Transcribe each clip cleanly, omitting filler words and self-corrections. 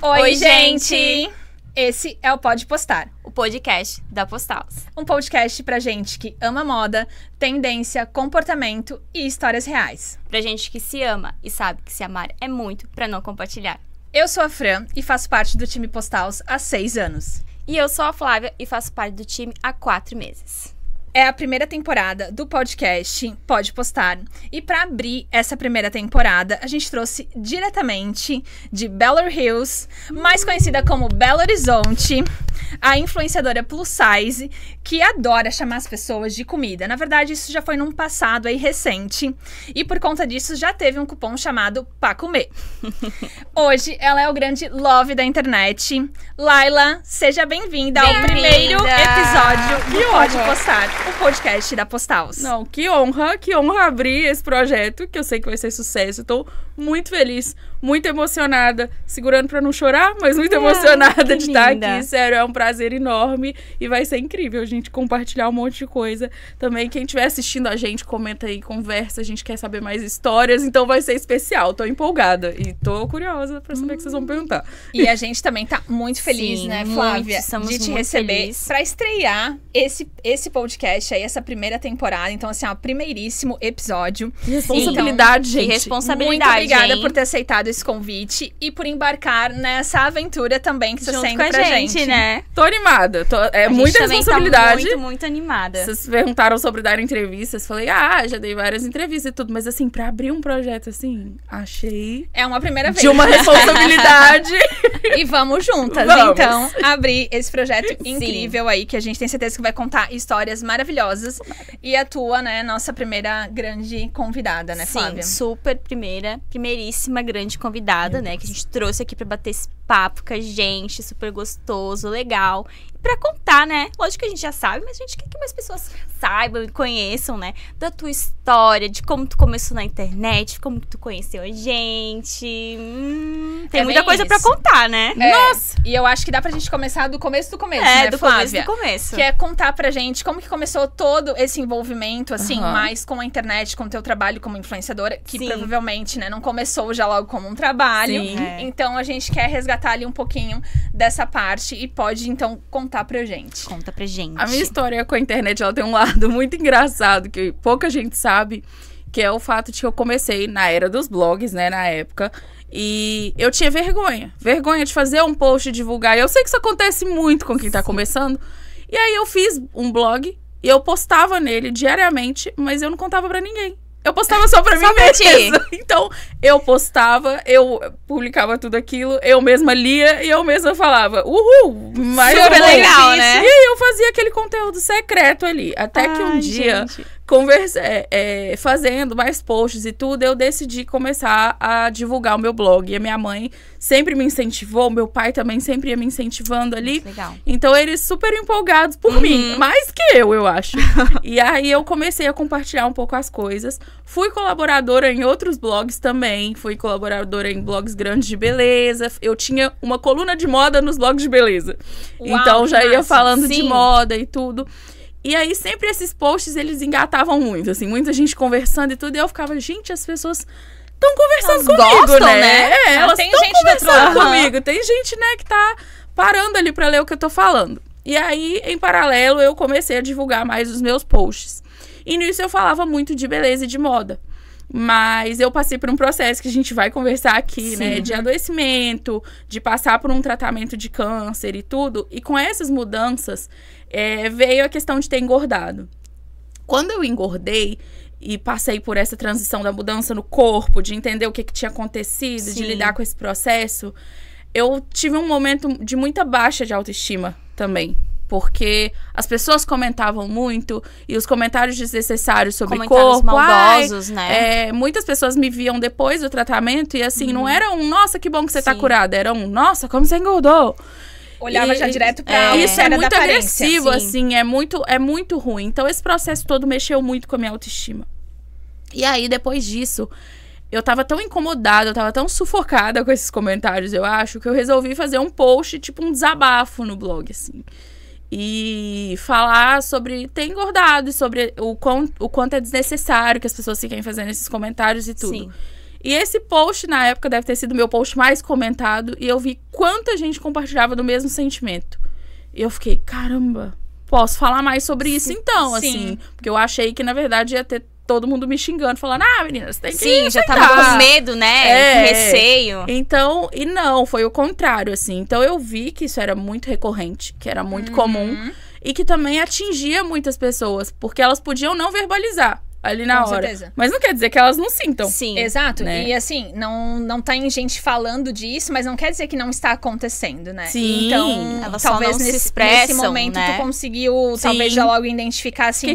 Oi, gente! Esse é o Pode Postar, o podcast da Postals. Um podcast pra gente que ama moda, tendência, comportamento e histórias reais. Pra gente que se ama e sabe que se amar é muito pra não compartilhar. Eu sou a Fran e faço parte do time Postals há 6 anos. E eu sou a Flávia e faço parte do time há 4 meses. É a primeira temporada do podcast Pode Postar. E para abrir essa primeira temporada, a gente trouxe diretamente de Belo Hills, mais conhecida como Belo Horizonte, a influenciadora plus size, que adora chamar as pessoas de comida. Na verdade, isso já foi num passado aí recente. E por conta disso, já teve um cupom chamado Pra Comer. Hoje, ela é o grande love da internet. Laila, seja bem-vinda ao primeiro episódio do Pode Postar, o podcast da Postals. Não, que honra abrir esse projeto, que eu sei que vai ser sucesso. Eu tô muito feliz, muito emocionada, segurando pra não chorar, mas muito emocionada de estar aqui. Sério, é um prazer enorme e vai ser incrível a gente compartilhar um monte de coisa. Também, quem estiver assistindo a gente, comenta aí, conversa, a gente quer saber mais histórias, então vai ser especial. Tô empolgada e tô curiosa pra saber o que vocês vão perguntar. E a gente também tá muito feliz, Sim, né, Flávia, de te receber pra estrear esse podcast aí, essa primeira temporada. Então, assim, ó, primeiríssimo episódio. Responsabilidade, então, gente. Responsabilidade, muito obrigada hein? por ter aceitado esse convite e por embarcar nessa aventura também que você junto sente com a pra gente, né? Tô animada. É A muita gente responsabilidade. Tá muito animada. Vocês perguntaram sobre dar entrevistas. Falei, já dei várias entrevistas e tudo. Mas assim, pra abrir um projeto assim, achei... É uma primeira vez. De uma responsabilidade. E vamos juntas, Vamos. então, abrir esse projeto incrível aí, que a gente tem certeza que vai contar histórias maravilhosas. E a tua, né, nossa primeira grande convidada, né, Flávia? Sim, super primeiríssima grande convidada, né? Que a gente trouxe aqui pra bater esse papo com a gente, super gostoso, legal. E pra contar, né? Lógico que a gente já sabe, mas a gente quer que mais pessoas saibam e conheçam, né? Da tua história, de como tu começou na internet, como tu conheceu a gente. Tem muita coisa pra contar, né? Nossa! E eu acho que dá pra gente começar do começo do começo, né, do Flávia? começo. Que é contar pra gente como que começou todo esse envolvimento, assim, mais com a internet, com o teu trabalho como influenciadora, que provavelmente, né, não começou já logo como um trabalho. Sim. Então, a gente quer resgatar ali um pouquinho dessa parte e pode, então, contar pra gente. Conta pra gente. A minha história com a internet, ela tem um lado muito engraçado, que pouca gente sabe, que é o fato de que eu comecei na era dos blogs, né, na época. E eu tinha vergonha de fazer um post e divulgar. E eu sei que isso acontece muito com quem tá começando. E aí eu fiz um blog e eu postava nele diariamente, mas eu não contava pra ninguém. Eu postava só pra mim mesma. Então, eu postava, eu publicava tudo aquilo, eu mesma lia e eu mesma falava, uhul! Mas super legal, né? E aí eu fazia aquele conteúdo secreto ali. Até que um dia, fazendo mais posts e tudo, eu decidi começar a divulgar o meu blog. E a minha mãe sempre me incentivou, meu pai também sempre ia me incentivando ali. Muito legal. Então, eles super empolgados por mim, mais que eu acho. E aí, eu comecei a compartilhar um pouco as coisas. Fui colaboradora em outros blogs também. Fui colaboradora em blogs grandes de beleza. Eu tinha uma coluna de moda nos blogs de beleza. Uau, então, já ia massa. falando de moda e tudo. E aí, sempre esses posts, eles engatavam muito, assim. Muita gente conversando e tudo. E eu ficava, gente, as pessoas estão conversando comigo, gostam, né? Tem Elas estão gente do outro conversando lado. comigo. Tem gente, né, que tá parando ali pra ler o que eu tô falando. E aí, em paralelo, eu comecei a divulgar mais os meus posts. E nisso eu falava muito de beleza e de moda. Mas eu passei por um processo que a gente vai conversar aqui, né? De adoecimento, de passar por um tratamento de câncer e tudo. E com essas mudanças, veio a questão de ter engordado. Quando eu engordei e passei por essa transição da mudança no corpo, de entender o que tinha acontecido, de lidar com esse processo, eu tive um momento de muita baixa de autoestima também. Porque as pessoas comentavam muito e os comentários desnecessários sobre comentários corpo, maldosos, né? Muitas pessoas me viam depois do tratamento e assim, não era um, nossa, que bom que você tá curada, era um, nossa, como você engordou. Olhava já direto pra isso é muito aparência. agressivo, assim, é muito ruim. Então, esse processo todo mexeu muito com a minha autoestima. E aí, depois disso, eu tava tão incomodada, eu tava tão sufocada com esses comentários, eu acho, que eu resolvi fazer um post, tipo um desabafo no blog, assim. E falar sobre ter engordado e sobre o quanto é desnecessário que as pessoas fiquem fazendo esses comentários e tudo. Sim. E esse post, na época, deve ter sido o meu post mais comentado. E eu vi quanta gente compartilhava do mesmo sentimento. E eu fiquei, caramba, posso falar mais sobre isso então, assim. Porque eu achei que, na verdade, ia ter todo mundo me xingando, falando, meninas, tem que Sim, já tava com medo, né? Com receio. Então, e não, foi o contrário, assim. Então, eu vi que isso era muito recorrente, que era muito comum. E que também atingia muitas pessoas, porque elas podiam não verbalizar ali na hora. Certeza. Mas não quer dizer que elas não sintam. Sim. Exato. Né? E assim, não tem gente falando disso, mas não quer dizer que não está acontecendo, né? Sim. Então, elas talvez só não se expressam, nesse momento né? Tu conseguiu, talvez já logo identificar, assim,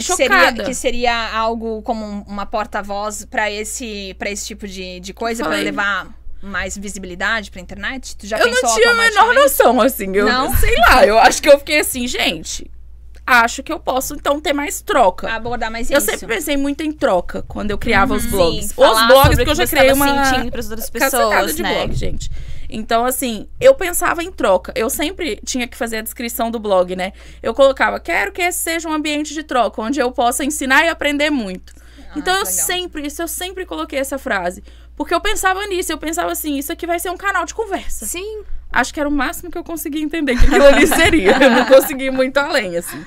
que seria algo como uma porta-voz pra esse tipo de coisa, pra levar mais visibilidade pra internet? Tu já pensou não tinha a menor noção, assim. Não? Sei lá, eu acho que eu fiquei assim, gente... Acho que eu posso, então, ter mais troca. Abordar mais eu sempre pensei muito em troca quando eu criava os blogs. Sim, os blogs, porque eu já criei uma sentindo pras outras pessoas, de né? blog, gente. Então, assim, eu pensava em troca. Eu sempre tinha que fazer a descrição do blog, né? Eu colocava, quero que esse seja um ambiente de troca, onde eu possa ensinar e aprender muito. Então, eu sempre coloquei essa frase. Porque eu pensava nisso, eu pensava assim, isso aqui vai ser um canal de conversa. Sim. Acho que era o máximo que eu consegui entender que aquilo ali seria. Eu não consegui ir muito além, assim.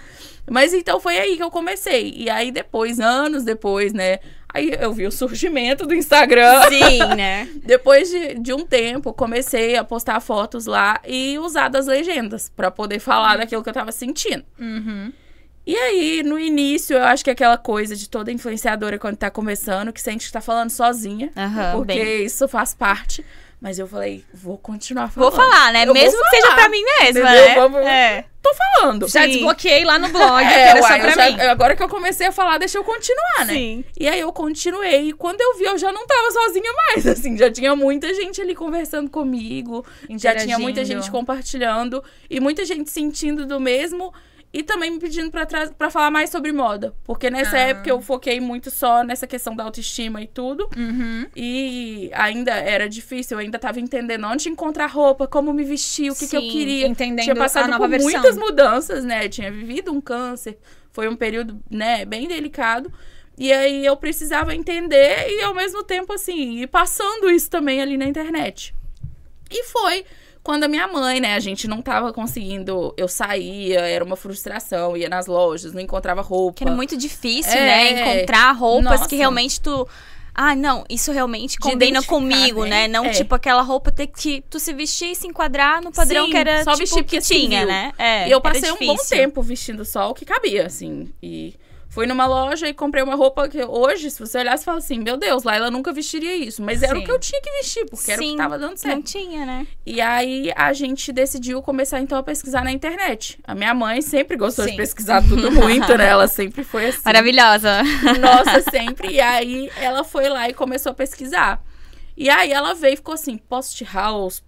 Mas então foi aí que eu comecei. E aí depois, anos depois, né? Aí eu vi o surgimento do Instagram. Sim, né? Depois de um tempo, comecei a postar fotos lá e usar das legendas pra poder falar daquilo que eu tava sentindo. E aí, no início, eu acho que é aquela coisa de toda influenciadora quando tá começando, que sente que tá falando sozinha. Porque isso faz parte. Mas eu falei, vou continuar falando. Vou falar, né? Mesmo que seja pra mim mesma, né? Tô falando. Já desbloqueei lá no blog, era só pra mim. Agora que eu comecei a falar, deixa eu continuar, né? Sim. E aí eu continuei. E quando eu vi, eu já não tava sozinha mais, assim. Já tinha muita gente ali conversando comigo. Já tinha muita gente compartilhando. E muita gente sentindo do mesmo... E também me pedindo pra falar mais sobre moda. Porque nessa época eu foquei muito só nessa questão da autoestima e tudo. E ainda era difícil, eu ainda tava entendendo onde encontrar roupa, como me vestir, o que eu queria. Entendendo tinha passado a nova por versão. muitas mudanças, né? Tinha vivido um câncer. Foi um período, né, bem delicado. E aí eu precisava entender e ao mesmo tempo, assim, ir passando isso também ali na internet. E foi... Quando a minha mãe, né, a gente não tava conseguindo... Eu saía, era uma frustração, ia nas lojas, não encontrava roupa. Que era muito difícil, né? Encontrar roupas que realmente tu... não, isso realmente combina comigo, né? Não, tipo, aquela roupa ter que tu se vestir e se enquadrar no padrão que era, só tipo, vestir que porque tinha, né? E eu passei um bom tempo vestindo só o que cabia, assim. E fui numa loja e comprei uma roupa que hoje, se você olhar, você fala assim, meu Deus, lá ela nunca vestiria isso. Mas era o que eu tinha que vestir, porque era o que tava dando certo. Não tinha, né? E aí, a gente decidiu começar, então, a pesquisar na internet. A minha mãe sempre gostou de pesquisar tudo muito, né? Ela sempre foi assim. Maravilhosa. Nossa, sempre. E aí, ela foi lá e começou a pesquisar. E aí, ela veio e ficou assim, post house.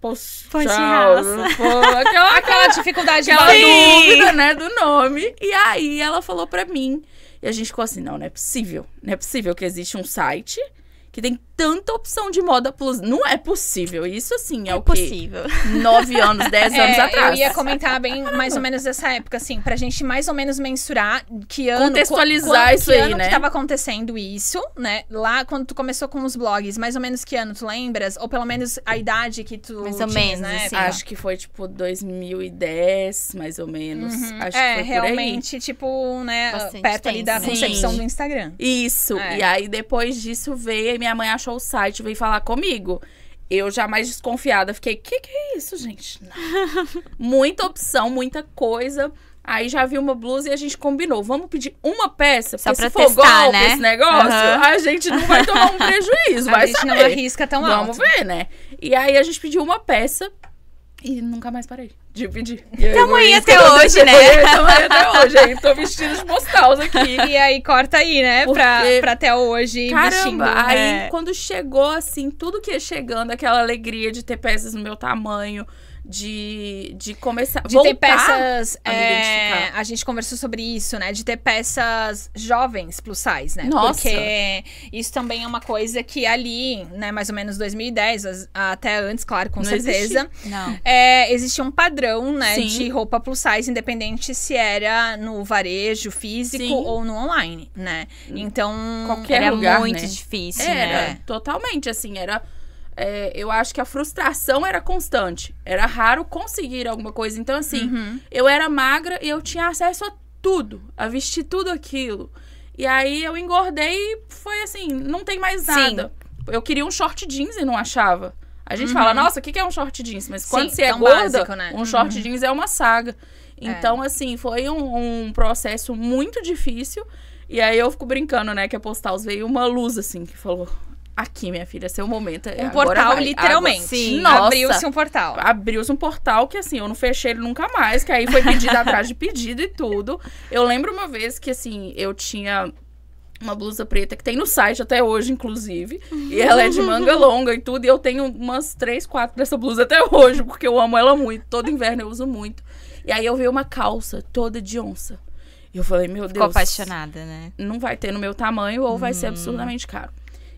Aquela dificuldade, aquela dúvida, né, do nome. E aí, ela falou pra mim... E a gente ficou assim, não é possível. Não é possível que existe um site que tem tanta opção de moda plus. Não é possível. Isso, assim, é o quê? Possível. 9 anos, 10 anos atrás. Eu ia comentar bem, mais ou menos dessa época, assim, pra gente mais ou menos mensurar que ano... Contextualizar isso aí, né? Que tava acontecendo isso, né? Lá, quando tu começou com os blogs, mais ou menos que ano, tu lembras? Ou pelo menos a idade que tu mais ou menos, né? Assim, acho que foi, tipo, 2010, mais ou menos. Acho que foi realmente, por aí. tipo, né? Bastante perto ali da concepção do Instagram. Isso. E aí, depois disso, veio e minha mãe achou o site, veio falar comigo. Eu já mais desconfiada, fiquei, que é isso, gente? Não. Muita opção, muita coisa. Aí já vi uma blusa e a gente combinou. Vamos pedir uma peça, porque se for golpe, né? Esse negócio, a gente não vai tomar um prejuízo, vai saber. A gente não arrisca tão alto. Vamos ver, né? E aí a gente pediu uma peça e nunca mais parei de pedir. Tamo aí até hoje, né? Tamo aí até hoje. Aí tô vestindo de postals aqui. E aí corta aí, né? Pra até hoje vestindo. Aí quando chegou, assim, tudo que ia chegando, aquela alegria de ter peças no meu tamanho, de começar De ter peças, a me identificar. a gente conversou sobre isso, né? De ter peças jovens plus size, né? Nossa. Porque isso também é uma coisa que ali, né, mais ou menos 2010, até antes, claro, com Não certeza, Não. existia um padrão, né, Sim. de roupa plus size, independente se era no varejo físico Sim. ou no online, né? Então, Qualquer Era lugar, muito né? difícil, Era, né? totalmente, assim, era... eu acho que a frustração era constante. Era raro conseguir alguma coisa. Então, assim, eu era magra e eu tinha acesso a tudo. A vestir tudo aquilo. E aí, eu engordei e foi assim, não tem mais nada. Eu queria um short jeans e não achava. A gente fala, nossa, o que é um short jeans? Mas quando Sim, você é tão gorda, básico, né? um short jeans é uma saga. Então, assim, foi um processo muito difícil. E aí, eu fico brincando, né, que a Postals veio uma luz, assim, que falou... Aqui, minha filha, seu momento. um agora portal, vai. literalmente. Agora, Sim. nossa, Abriu-se um portal. abriu-se um portal que, assim, eu não fechei ele nunca mais. Que aí foi pedido atrás de pedido e tudo. Eu lembro uma vez que, assim, eu tinha uma blusa preta que tem no site até hoje, inclusive. E ela é de manga longa e tudo. E eu tenho umas 3, 4 dessa blusa até hoje, porque eu amo ela muito. Todo inverno eu uso muito. E aí eu vi uma calça toda de onça. E eu falei, meu Ficou Deus. apaixonada, né? Não vai ter no meu tamanho ou vai ser absurdamente caro.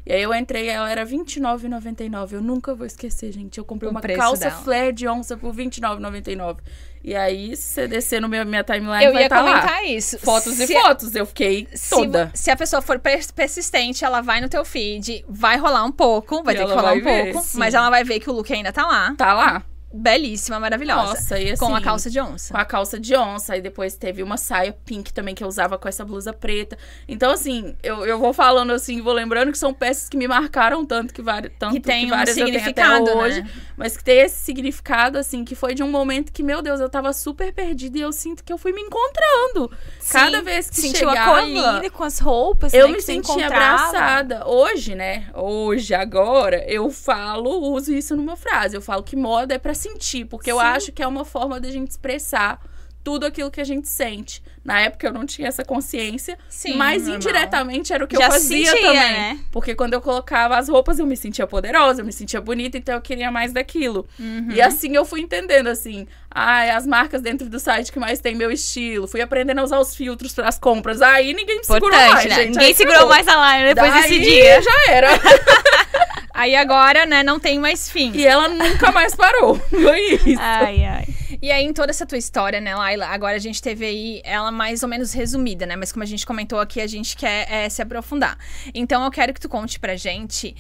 E aí eu entrei, ela era R$29,99. Eu nunca vou esquecer, gente. Eu comprei O uma preço calça dela. flare de onça por R$29,99. E aí, se você descer no minha timeline, Eu vai ia estar lá. comentar isso. Fotos e Se- fotos. Eu fiquei toda. Se a pessoa for persistente, ela vai no teu feed, vai rolar um pouco, vai E ter que ela rolar vai um ver, pouco, sim. mas ela vai ver que o look ainda tá lá. Tá lá. Belíssima, maravilhosa. Nossa, e assim... Com a calça de onça. Com a calça de onça. Aí depois teve uma saia pink também que eu usava com essa blusa preta. Então, assim, eu vou falando assim, vou lembrando que são peças que me marcaram tanto que várias, Que tem um várias eu tenho até significado, hoje. né? Mas que tem esse significado, assim, que foi de um momento que, meu Deus, eu tava super perdida e eu sinto que eu fui me encontrando. Cada vez que sentiu chegava... acolhida com as roupas, Eu né, me que você sentia encontrava. abraçada. Hoje, né? Hoje, agora, eu uso isso numa frase. Eu falo que moda é pra sentir, porque eu acho que é uma forma da gente expressar tudo aquilo que a gente sente. Na época eu não tinha essa consciência, Sim, mas normal. indiretamente era o que Já eu fazia sentia, também. né? Porque quando eu colocava as roupas, eu me sentia poderosa, eu me sentia bonita, então eu queria mais daquilo. E assim eu fui entendendo, assim, as marcas dentro do site que mais tem meu estilo. Fui aprendendo a usar os filtros para as compras. Aí ninguém me segurou Importante, mais, né? gente. Ninguém Aí segurou ferrou. mais a line depois Daí desse dia. já era. Aí agora, né, não tem mais fim. E ela nunca mais parou. Foi isso. Ai, ai. E aí, em toda essa tua história, né, Laila, agora a gente teve aí ela mais ou menos resumida, né? Mas como a gente comentou aqui, a gente quer se aprofundar. Então, eu quero que tu conte pra gente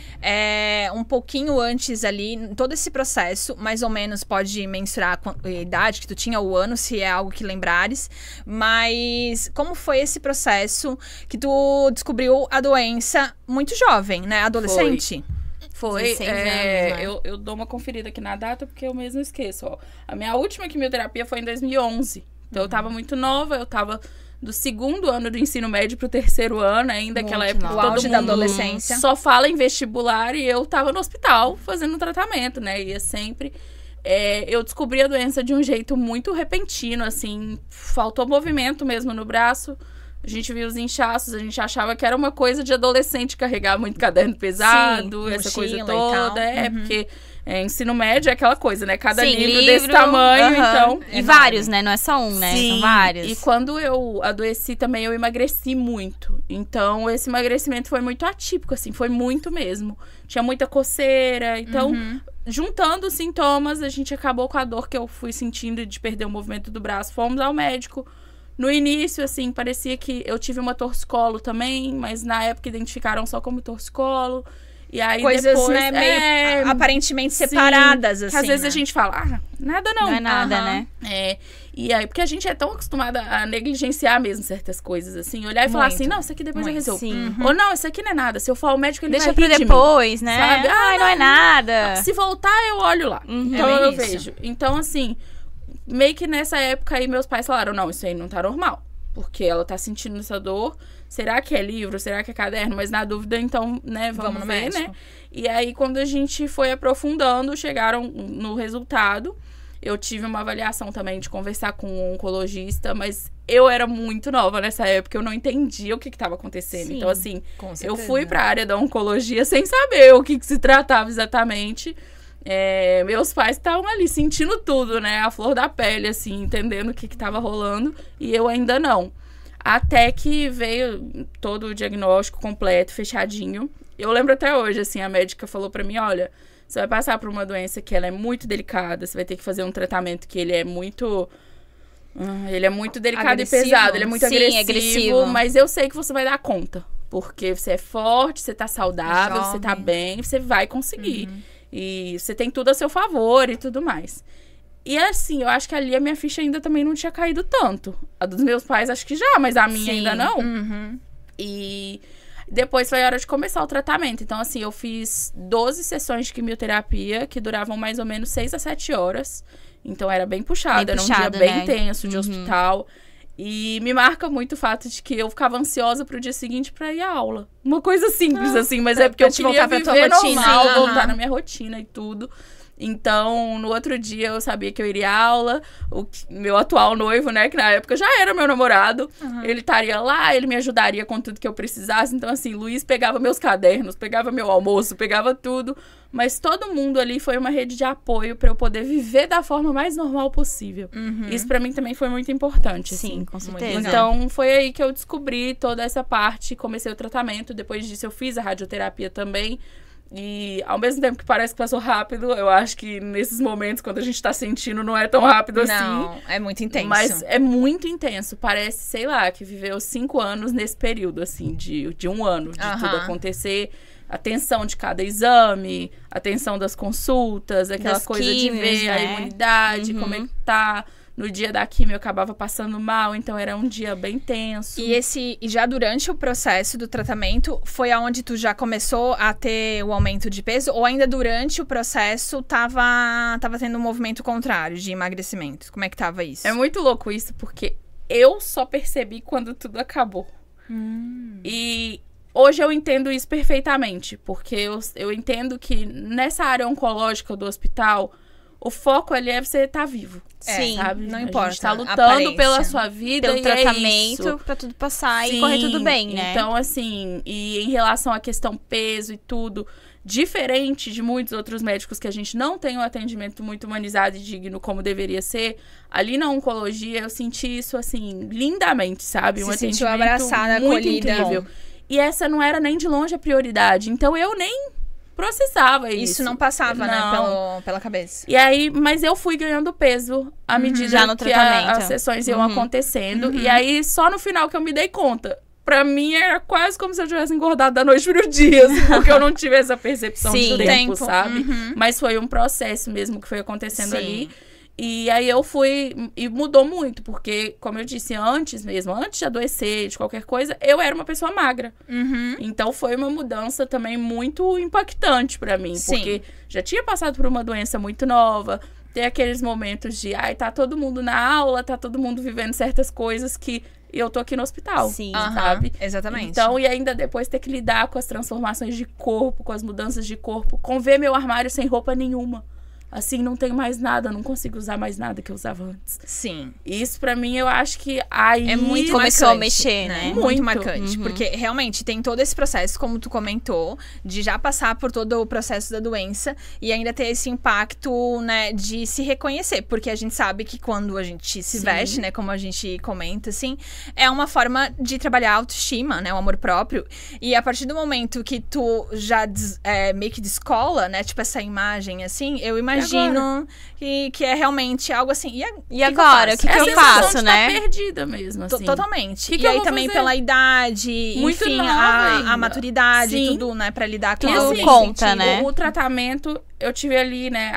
um pouquinho antes ali, todo esse processo, mais ou menos pode mensurar a idade que tu tinha, o ano, se é algo que lembrares. Mas como foi esse processo que tu descobriu a doença muito jovem, né? Adolescente? Foi, 16 anos, né? eu dou uma conferida aqui na data porque eu mesmo esqueço, ó. A minha última quimioterapia foi em 2011. Então, eu tava muito nova, eu tava do 2º ano do ensino médio pro 3º ano, ainda Muito aquela época que nova. O auge todo da mundo adolescência. só fala em vestibular e eu tava no hospital fazendo tratamento, né? Ia sempre... eu descobri a doença de um jeito muito repentino, assim, faltou movimento mesmo no braço. A gente via os inchaços, a gente achava que era uma coisa de adolescente carregar muito caderno pesado, Sim, essa coisa mochila e tal. toda. Porque ensino médio é aquela coisa, né? Cada Sim, livro desse tamanho, então... E vários, né? Não é só um, né? Sim, São vários. e quando eu adoeci também, eu emagreci muito. Então, esse emagrecimento foi muito atípico, assim, foi muito mesmo. Tinha muita coceira, então... Juntando os sintomas, a gente acabou com a dor que eu fui sentindo de perder o movimento do braço. Fomos ao médico. No início, assim, parecia que eu tive uma torcicolo também, mas na época identificaram só como torcicolo. E aí Coisas, depois, né, meio aparentemente separadas, assim, que às vezes né? a gente fala, nada não. Não é nada, Aham. né? E aí, porque a gente é tão acostumada a negligenciar mesmo certas coisas, assim. Olhar e falar Muito. assim, não, isso aqui depois eu Muito. resolvo. Sim. Ou não, isso aqui não é nada. Se eu for ao médico, ele Deixa vai pra rir de mim. depois, né? Sabe? Ai, não é nada. Se voltar, eu olho lá. Então, É eu isso. vejo. Então, assim, meio que nessa época aí, meus pais falaram, não, isso aí não tá normal. Porque ela tá sentindo essa dor. Será que é livro? Será que é caderno? Mas na dúvida, então, né, vamos no ver, médico. né? E aí, quando a gente foi aprofundando, chegaram no resultado. Eu tive uma avaliação também de conversar com um oncologista, mas eu era muito nova nessa época, eu não entendia o que estava acontecendo. Sim, então, assim, com eu certeza. fui para a área da oncologia sem saber o que se tratava exatamente. meus pais estavam ali sentindo tudo, né? A flor da pele, assim, entendendo o que tava rolando. E eu ainda não. Até que veio todo o diagnóstico completo, fechadinho. Eu lembro até hoje, assim, a médica falou pra mim, olha, você vai passar por uma doença que ela é muito delicada, você vai ter que fazer um tratamento que ele é muito delicado Agressivo. e pesado, ele é muito Sim, agressivo, mas eu sei que você vai dar conta. Porque você é forte, você tá saudável, você tá bem, você vai conseguir. E você tem tudo a seu favor e tudo mais. E assim, eu acho que ali a minha ficha ainda também não tinha caído tanto. A dos meus pais acho que já, mas a minha ainda não. E depois foi a hora de começar o tratamento. Então assim, eu fiz 12 sessões de quimioterapia, que duravam mais ou menos 6 a 7 horas. Então era bem puxado, era um dia bem intenso de hospital. E me marca muito o fato de que eu ficava ansiosa pro dia seguinte pra ir à aula. Uma coisa simples, assim, mas é porque eu queria viver normal, voltar na minha rotina e tudo. Então, no outro dia eu sabia que eu iria à aula. O meu atual noivo, né, que na época já era meu namorado, ele estaria lá, ele me ajudaria com tudo que eu precisasse. Então, assim, Luiz pegava meus cadernos, pegava meu almoço, pegava tudo. Mas todo mundo ali foi uma rede de apoio pra eu poder viver da forma mais normal possível. Isso pra mim também foi muito importante, assim. Sim, com certeza. Então, foi aí que eu descobri toda essa parte, comecei o tratamento. Depois disso, eu fiz a radioterapia também. E ao mesmo tempo que parece que passou rápido, eu acho que nesses momentos, quando a gente tá sentindo, não é tão rápido assim. Não, é muito intenso. Mas é muito intenso. Parece, sei lá, que viveu 5 anos nesse período, assim, de um ano, de tudo acontecer. A tensão de cada exame, a tensão das consultas, aquela coisa de ver a imunidade, como é que tá. No dia da quimio eu acabava passando mal, então era um dia bem tenso. E já durante o processo do tratamento, foi aonde tu já começou a ter o aumento de peso? Ou ainda durante o processo tava tendo um movimento contrário de emagrecimento? Como é que tava isso? É muito louco isso, porque eu só percebi quando tudo acabou. E hoje eu entendo isso perfeitamente, porque eu entendo que nessa área oncológica do hospital, o foco ali é você estar vivo. Sim, sabe? Não importa. A gente tá lutando pela sua vida pelo e tratamento, é isso. pra tudo passar e correr tudo bem, né? Então, assim, e em relação à questão peso e tudo, diferente de muitos outros médicos que a gente não tem um atendimento muito humanizado e digno como deveria ser, ali na oncologia eu senti isso, assim, lindamente, sabe? Se sentiu abraçada, muito acolhida. incrível. E essa não era nem de longe a prioridade. Então, eu nem processava isso. Isso não passava, né, pela cabeça. E aí, mas eu fui ganhando peso à medida Já no que tratamento. as sessões iam acontecendo. E aí, só no final que eu me dei conta. Pra mim, era quase como se eu tivesse engordado da noite pro dia, assim, porque eu não tive essa percepção de tempo, sabe? Mas foi um processo mesmo que foi acontecendo ali. E aí eu fui, e mudou muito, porque, como eu disse antes mesmo, antes de adoecer, de qualquer coisa, eu era uma pessoa magra. Então foi uma mudança também muito impactante pra mim, porque já tinha passado por uma doença muito nova, tem aqueles momentos de, tá todo mundo na aula, tá todo mundo vivendo certas coisas que eu tô aqui no hospital, sabe? Exatamente. Então, e ainda depois ter que lidar com as transformações de corpo, com as mudanças de corpo, com ver meu armário sem roupa nenhuma. Assim, não tenho mais nada, não consigo usar mais nada que eu usava antes. Sim. Isso, pra mim, eu acho que aí... É muito começou a marcante, mexer, né? Muito marcante. Porque, realmente, tem todo esse processo, como tu comentou, de já passar por todo o processo da doença e ainda ter esse impacto, né, de se reconhecer. Porque a gente sabe que quando a gente se veste, né, como a gente comenta, assim, é uma forma de trabalhar a autoestima, né, o amor próprio. E a partir do momento que tu já meio que descola, né, tipo, essa imagem, assim, eu imagino que é realmente algo assim. E agora? O que eu faço, né? Tá perdida mesmo, assim. Totalmente. Que e aí também fazer? pela idade, Muito enfim, nova a ainda. maturidade, tudo, né, pra lidar com E algo assim, conta, né? O tratamento, eu tive ali, né?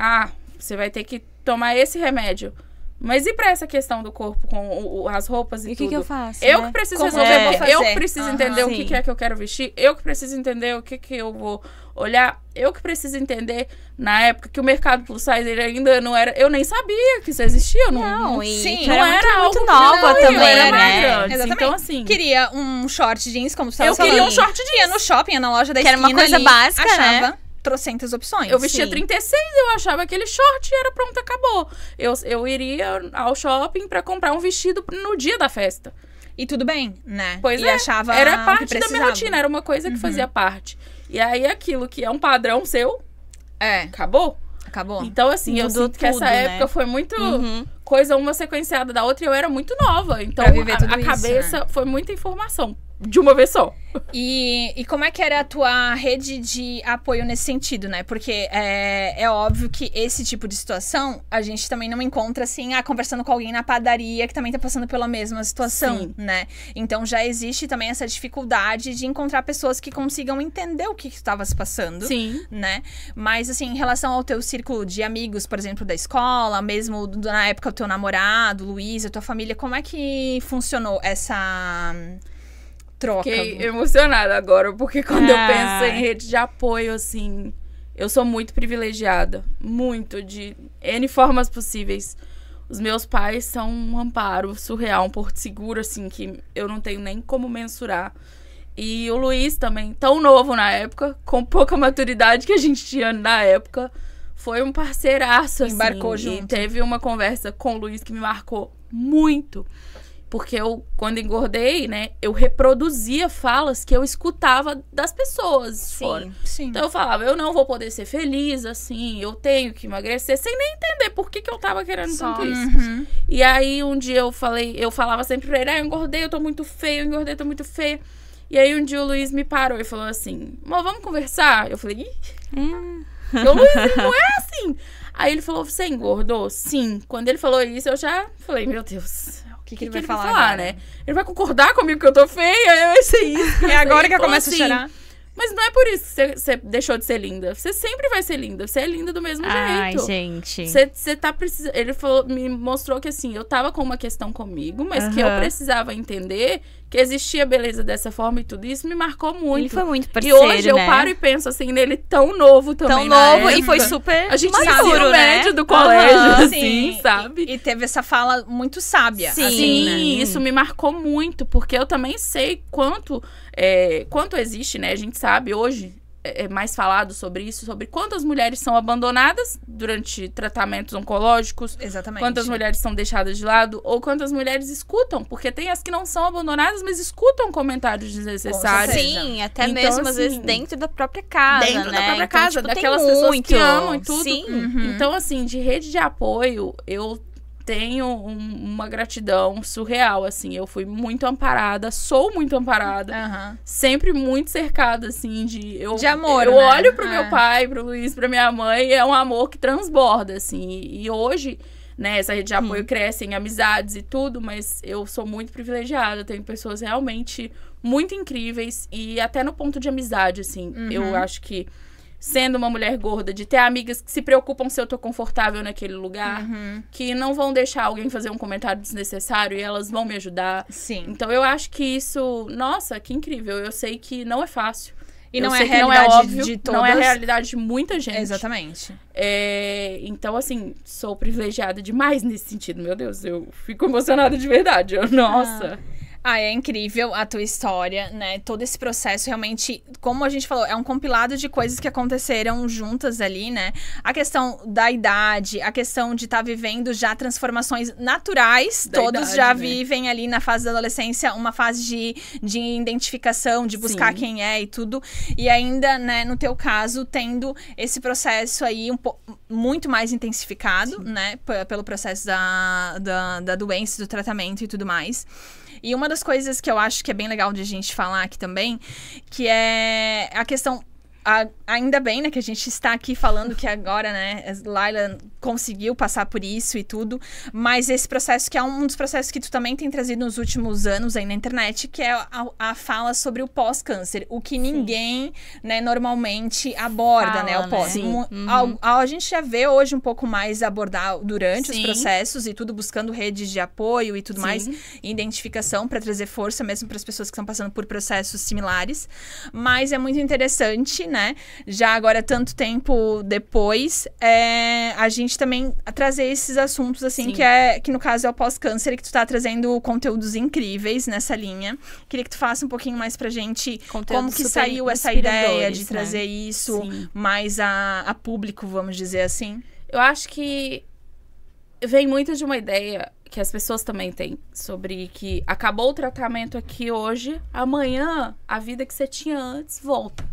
Você vai ter que tomar esse remédio. Mas e pra essa questão do corpo com as roupas e tudo? o que eu faço? Eu né? que preciso Como resolver, eu vou porque eu fazer? que preciso entender o que é que eu quero vestir. Eu que preciso entender o que eu vou olhar. Eu que preciso entender, na época, que o mercado plus size, ele ainda não era... Eu nem sabia que isso existia. Não, e sim, tu não era algo muito que nova eu também, era né? grande. Exatamente. Então, assim... Queria um short jeans, como tu estava Eu falando. queria um short jeans. Ia no shopping, ia na loja da Que era esquina uma coisa ali, básica, achava né? trocentas opções. Eu vestia Sim. 36, eu achava aquele short e era pronto, acabou. Eu iria ao shopping pra comprar um vestido no dia da festa. E tudo bem, né? Pois e achava era que parte da minha precisava. rotina, era uma coisa que fazia parte. E aí aquilo que é um padrão seu, É. acabou. Acabou. Então, assim, eu Mudou sinto que essa tudo, né? época foi muito coisa uma sequenciada da outra e eu era muito nova. Então, Pra viver tudo a isso, cabeça foi muita informação. De uma vez só. E como é que era a tua rede de apoio nesse sentido, né? Porque é óbvio que esse tipo de situação a gente também não encontra assim, conversando com alguém na padaria que também tá passando pela mesma situação, Sim. né? Então já existe também essa dificuldade de encontrar pessoas que consigam entender o que estava se passando. Sim. Né? Mas, assim, em relação ao teu círculo de amigos, por exemplo, da escola, mesmo na época o teu namorado, Luiz, a tua família, como é que funcionou essa troca? Fiquei emocionada agora, porque quando eu penso em rede de apoio, assim, eu sou muito privilegiada. Muito, de N formas possíveis. Os meus pais são um amparo surreal, um porto seguro, assim, que eu não tenho nem como mensurar. E o Luiz também, tão novo na época, com pouca maturidade que a gente tinha na época, foi um parceiraço, assim. Embarcou junto. E teve uma conversa com o Luiz que me marcou muito. Porque eu, quando engordei, né, eu reproduzia falas que eu escutava das pessoas fora. Sim. Então eu falava, eu não vou poder ser feliz, assim, eu tenho que emagrecer, sem nem entender por que eu tava querendo tanto isso. Uhum. E aí um dia eu falava sempre pra ele, eu engordei, eu tô muito feia, eu engordei, eu tô muito feia. E aí um dia o Luiz me parou e falou assim, amor, vamos conversar? Eu falei, o Luiz, ele não é assim. Aí ele falou, você engordou? Sim. Quando ele falou isso, eu já falei, meu Deus, O que ele vai vai falar, falar, né? Ele vai concordar comigo que eu tô feia? Eu sei isso. É agora que eu Então, começo assim, a chorar. Mas não é por isso que você deixou de ser linda. Você sempre vai ser linda. Você é linda do mesmo Ai, jeito. gente. Você tá precisando. Ele falou, me mostrou que assim, eu tava com uma questão comigo, mas que eu precisava entender que existia beleza dessa forma e tudo. Isso me marcou muito. Ele foi muito E parceiro, hoje eu né? paro e penso assim nele tão novo também. Tão na novo e época. foi super A gente maduro, ensino né? médio do colégio, Aham. assim, sabe? E teve essa fala muito sábia. Sim. assim, né? Isso me marcou muito, porque eu também sei quanto existe, né? A gente sabe hoje, é mais falado sobre isso, sobre quantas mulheres são abandonadas durante tratamentos oncológicos, Exatamente. quantas mulheres são deixadas de lado, ou quantas mulheres escutam, porque tem as que não são abandonadas, mas escutam comentários desnecessários. certeza. Sim, até Então, mesmo às assim, vezes dentro da própria casa, dentro né? da própria Então, casa, tipo, tem daquelas pessoas muito. que amam e tudo. Sim. Então, assim, de rede de apoio, eu tenho uma gratidão surreal, assim. Eu fui muito amparada, sou muito amparada. Aham. Sempre muito cercada, assim, de amor, Eu né? olho pro É. meu pai, pro Luiz, pra minha mãe, e é um amor que transborda, assim. E hoje, né, essa rede de apoio cresce em amizades e tudo, mas eu sou muito privilegiada. Eu tenho pessoas realmente muito incríveis e até no ponto de amizade, assim. Eu acho que sendo uma mulher gorda, de ter amigas que se preocupam se eu tô confortável naquele lugar, que não vão deixar alguém fazer um comentário desnecessário e elas vão me ajudar. Sim. Então eu acho que isso, nossa, que incrível. Eu sei que não é fácil. E Eu não é a sei que não realidade óbvio, de todas. não é a realidade de muita gente. Exatamente. Então, assim, sou privilegiada demais nesse sentido. Meu Deus, eu fico emocionada de verdade. Nossa. É incrível a tua história, né? Todo esse processo realmente, como a gente falou, é um compilado de coisas que aconteceram juntas ali, né? A questão da idade, a questão de estar vivendo já transformações naturais. Da Todos idade, já né? vivem ali na fase da adolescência uma fase de identificação, de buscar Sim. quem é e tudo. E ainda, né, no teu caso, tendo esse processo aí muito mais intensificado, né? Pelo processo da doença, do tratamento e tudo mais. E uma das coisas que eu acho que é bem legal de a gente falar aqui também, que é a questão... Ainda bem, né, que a gente está aqui falando que agora, né, a Laila conseguiu passar por isso e tudo, mas esse processo que é um dos processos que tu também tem trazido nos últimos anos aí na internet, que é a fala sobre o pós-câncer, o que ninguém, né, normalmente aborda, Fala, né, o pós. né? A gente já vê hoje um pouco mais abordar durante os Sim. processos e tudo, buscando redes de apoio e tudo Sim. mais, identificação para trazer força mesmo para as pessoas que estão passando por processos similares, mas é muito interessante, né? Já agora, tanto tempo depois, a gente também trazer esses assuntos, assim, Sim. que no caso é o pós-câncer, e que tu tá trazendo conteúdos incríveis nessa linha. Queria que tu falasse um pouquinho mais pra gente Conteúdos como que super saiu essa ideia inspiradores, de né? trazer isso Sim. mais a público, vamos dizer assim. Eu acho que vem muito de uma ideia que as pessoas também têm sobre que acabou o tratamento aqui hoje, amanhã a vida que você tinha antes volta.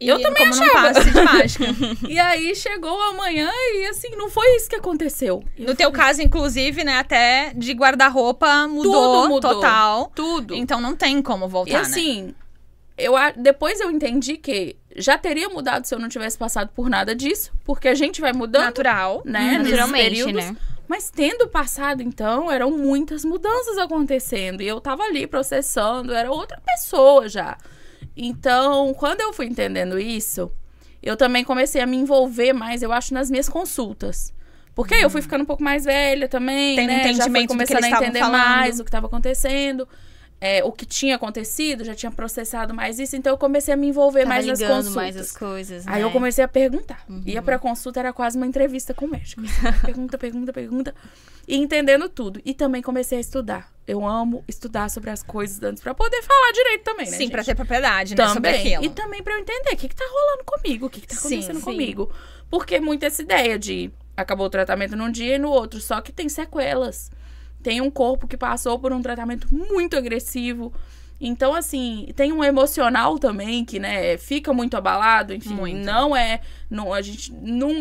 E eu também como achava. não passe de mágica. E aí chegou amanhã e assim, não foi isso que aconteceu. No teu caso, inclusive, né, até de guarda-roupa mudou, Tudo mudou. total. Tudo. Então não tem como voltar, E assim, depois eu entendi que já teria mudado se eu não tivesse passado por nada disso, porque a gente vai né? mudando, Natural. né, nesses Naturalmente, períodos. né? Mas tendo passado, então, eram muitas mudanças acontecendo. E eu tava ali processando, era outra pessoa já. Então, quando eu fui entendendo isso, eu também comecei a me envolver mais, eu acho, nas minhas consultas. Porque aí eu fui ficando um pouco mais velha também, Tendo né? Já fui entendimento do que começando eles a estavam entender falando. mais o que estava acontecendo. O que tinha acontecido, já tinha processado mais isso. Então, eu comecei a me envolver Tava mais nas ligando consultas. mais as coisas, Aí né? eu comecei a perguntar. Ia pra consulta, era quase uma entrevista com o médico. Pergunta. E entendendo tudo. E também comecei a estudar. Eu amo estudar sobre as coisas antes pra poder falar direito também, né, Sim, gente? pra ter propriedade, né, sobre Também. aquilo. E também pra eu entender o que tá rolando comigo, o que tá Sim, acontecendo sim. comigo. Porque muito essa ideia de acabou o tratamento num dia e no outro, só que tem sequelas. Tem um corpo que passou por um tratamento muito agressivo. Então, assim, tem um emocional também que, né, fica muito abalado, enfim, Muito. a gente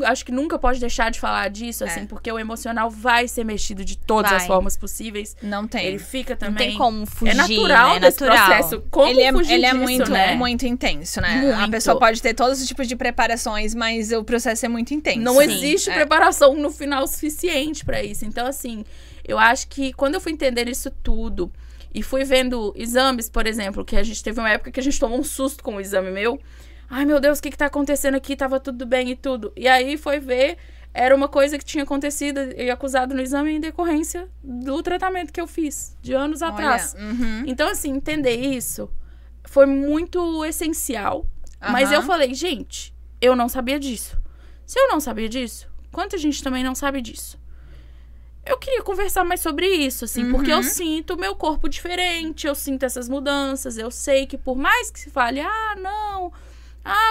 acho que nunca pode deixar de falar disso, assim, porque o emocional vai ser mexido de todas as Vai. formas possíveis. Não tem. Ele fica Não também... tem como fugir, É natural né? desse Natural. processo. Como fugir Ele é disso, muito, né? muito intenso, né? A Muito. pessoa pode ter todos os tipos de preparações, mas o processo é muito intenso. Não Sim. existe É. preparação no final suficiente pra isso. Então, assim, eu acho que quando eu fui entender isso tudo e fui vendo exames, por exemplo, que a gente teve uma época que a gente tomou um susto com o exame meu. Ai, meu Deus, o que tá acontecendo aqui? Tava tudo bem e tudo. E aí foi ver, era uma coisa que tinha acontecido e acusado no exame em decorrência do tratamento que eu fiz de anos atrás. Uhum. Então, assim, entender isso foi muito essencial. Mas eu falei, gente, eu não sabia disso. Se eu não sabia disso, quanta gente também não sabe disso? Eu queria conversar mais sobre isso, assim, porque eu sinto o meu corpo diferente, eu sinto essas mudanças, eu sei que por mais que se fale,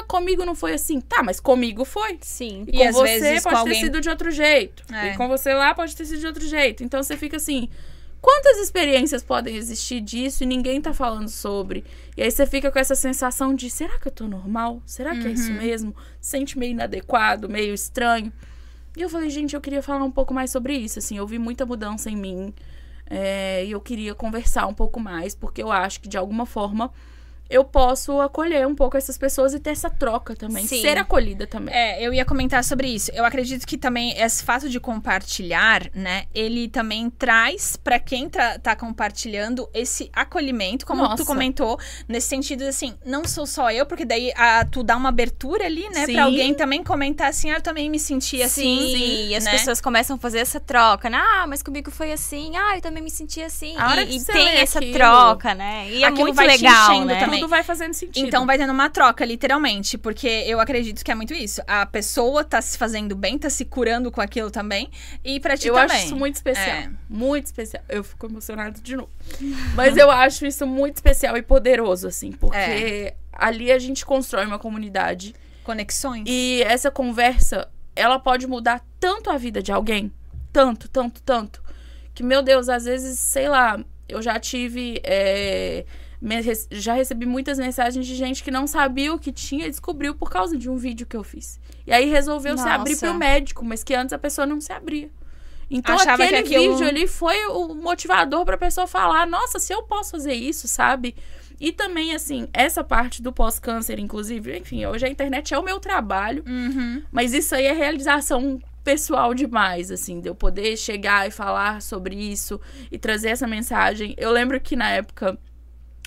comigo não foi assim. Tá, mas comigo foi. Sim. E E com às você vezes pode com ter alguém- sido de outro jeito. É. E com você lá pode ter sido de outro jeito. Então você fica assim, quantas experiências podem existir disso e ninguém tá falando sobre? E aí você fica com essa sensação de, será que eu tô normal? Será que é isso mesmo? Sente meio inadequado, meio estranho. E eu falei, gente, eu queria falar um pouco mais sobre isso, assim, eu vi muita mudança em mim. E eu queria conversar um pouco mais, porque eu acho que de alguma forma eu posso acolher um pouco essas pessoas e ter essa troca também. Sim. Ser acolhida também. Eu ia comentar sobre isso. Eu acredito que também esse fato de compartilhar, né, ele também traz pra quem tá compartilhando esse acolhimento, como Nossa. tu comentou, nesse sentido assim, não sou só eu, porque daí tu dá uma abertura ali, né, Sim. pra alguém também comentar assim, eu também me senti assim. Sim, e as né? pessoas começam a fazer essa troca, né? Mas comigo foi assim. Eu também me senti assim. A hora E que você tem lê essa aquilo, troca, né? E é aquilo muito vai te legal, enchendo né? também. Tudo vai fazendo sentido. Então vai tendo uma troca, literalmente, porque eu acredito que é muito isso. A pessoa tá se fazendo bem, tá se curando com aquilo também, e pra ti eu também. acho isso muito especial. É. Muito especial. Eu fico emocionada de novo. Mas eu acho isso muito especial e poderoso, assim. Porque ali a gente constrói uma comunidade. Conexões. E essa conversa, ela pode mudar tanto a vida de alguém. Tanto, tanto, tanto. Que, meu Deus, às vezes, sei lá, eu já tive... já recebi muitas mensagens de gente que não sabia o que tinha e descobriu por causa de um vídeo que eu fiz. E aí resolveu se abrir Nossa. pro médico, mas que antes a pessoa não se abria. Então Achava aquele que aquilo- vídeo ali foi o motivador pra pessoa falar, nossa, se eu posso fazer isso, sabe? E também, assim, essa parte do pós-câncer, inclusive, enfim, hoje a internet é o meu trabalho, mas isso aí é realização pessoal demais, assim, de eu poder chegar e falar sobre isso e trazer essa mensagem. Eu lembro que na época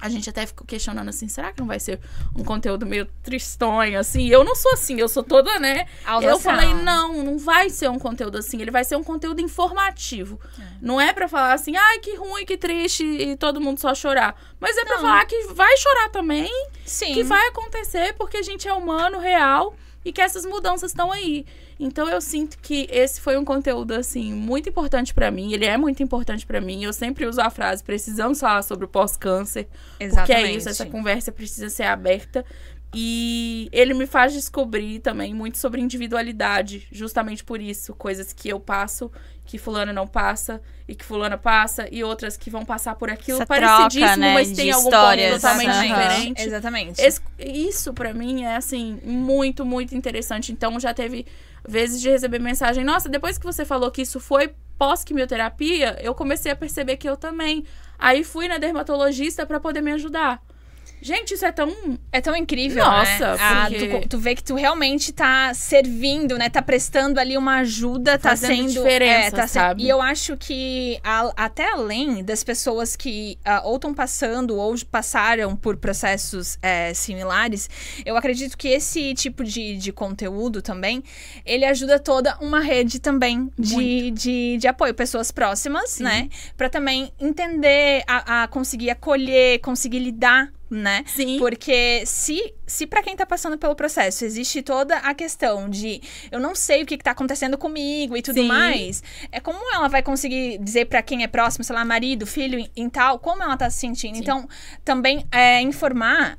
a gente até ficou questionando assim, será que não vai ser um conteúdo meio tristonho, assim? Eu não sou assim, eu sou toda, né? Alto Eu astral. falei, não vai ser um conteúdo assim, ele vai ser um conteúdo informativo. Não é pra falar assim, ai, que ruim, que triste, e todo mundo só chorar. Mas é pra falar que vai chorar também, Sim. que vai acontecer, porque a gente é humano, real, e que essas mudanças estão aí. Então eu sinto que esse foi um conteúdo, assim, muito importante pra mim. Ele é muito importante pra mim. Eu sempre uso a frase, precisamos falar sobre o pós-câncer. Porque é Exatamente. isso, essa conversa precisa ser aberta. E ele me faz descobrir também muito sobre individualidade, justamente por isso. Coisas que eu passo, que fulana não passa, e que fulana passa, e outras que vão passar por aquilo Essa parecidíssimo, troca, né, mas tem de algum histórias. ponto totalmente Aham. diferente. Exatamente. Isso, pra mim, é, assim, muito, muito interessante. Então, já teve vezes de receber mensagem, nossa, depois que você falou que isso foi pós-quimioterapia, eu comecei a perceber que eu também. Aí, fui na dermatologista pra poder me ajudar. Gente, isso é tão... É tão incrível, Nossa, né? porque- Tu vê que tu realmente tá servindo, né? Tá prestando ali uma ajuda, tá Fazendo sendo... diferença, sabe? E eu acho que, até além das pessoas que ou estão passando ou passaram por processos similares, eu acredito que esse tipo de conteúdo também, ele ajuda toda uma rede também de apoio. Pessoas próximas, Sim. né? Pra também entender, a conseguir acolher, conseguir lidar, né? Sim. Porque se pra quem tá passando pelo processo existe toda a questão de eu não sei o que tá acontecendo comigo e tudo Sim. mais, é como ela vai conseguir dizer pra quem é próximo, sei lá, marido, filho em tal, como ela tá se sentindo. Sim. Então, também informar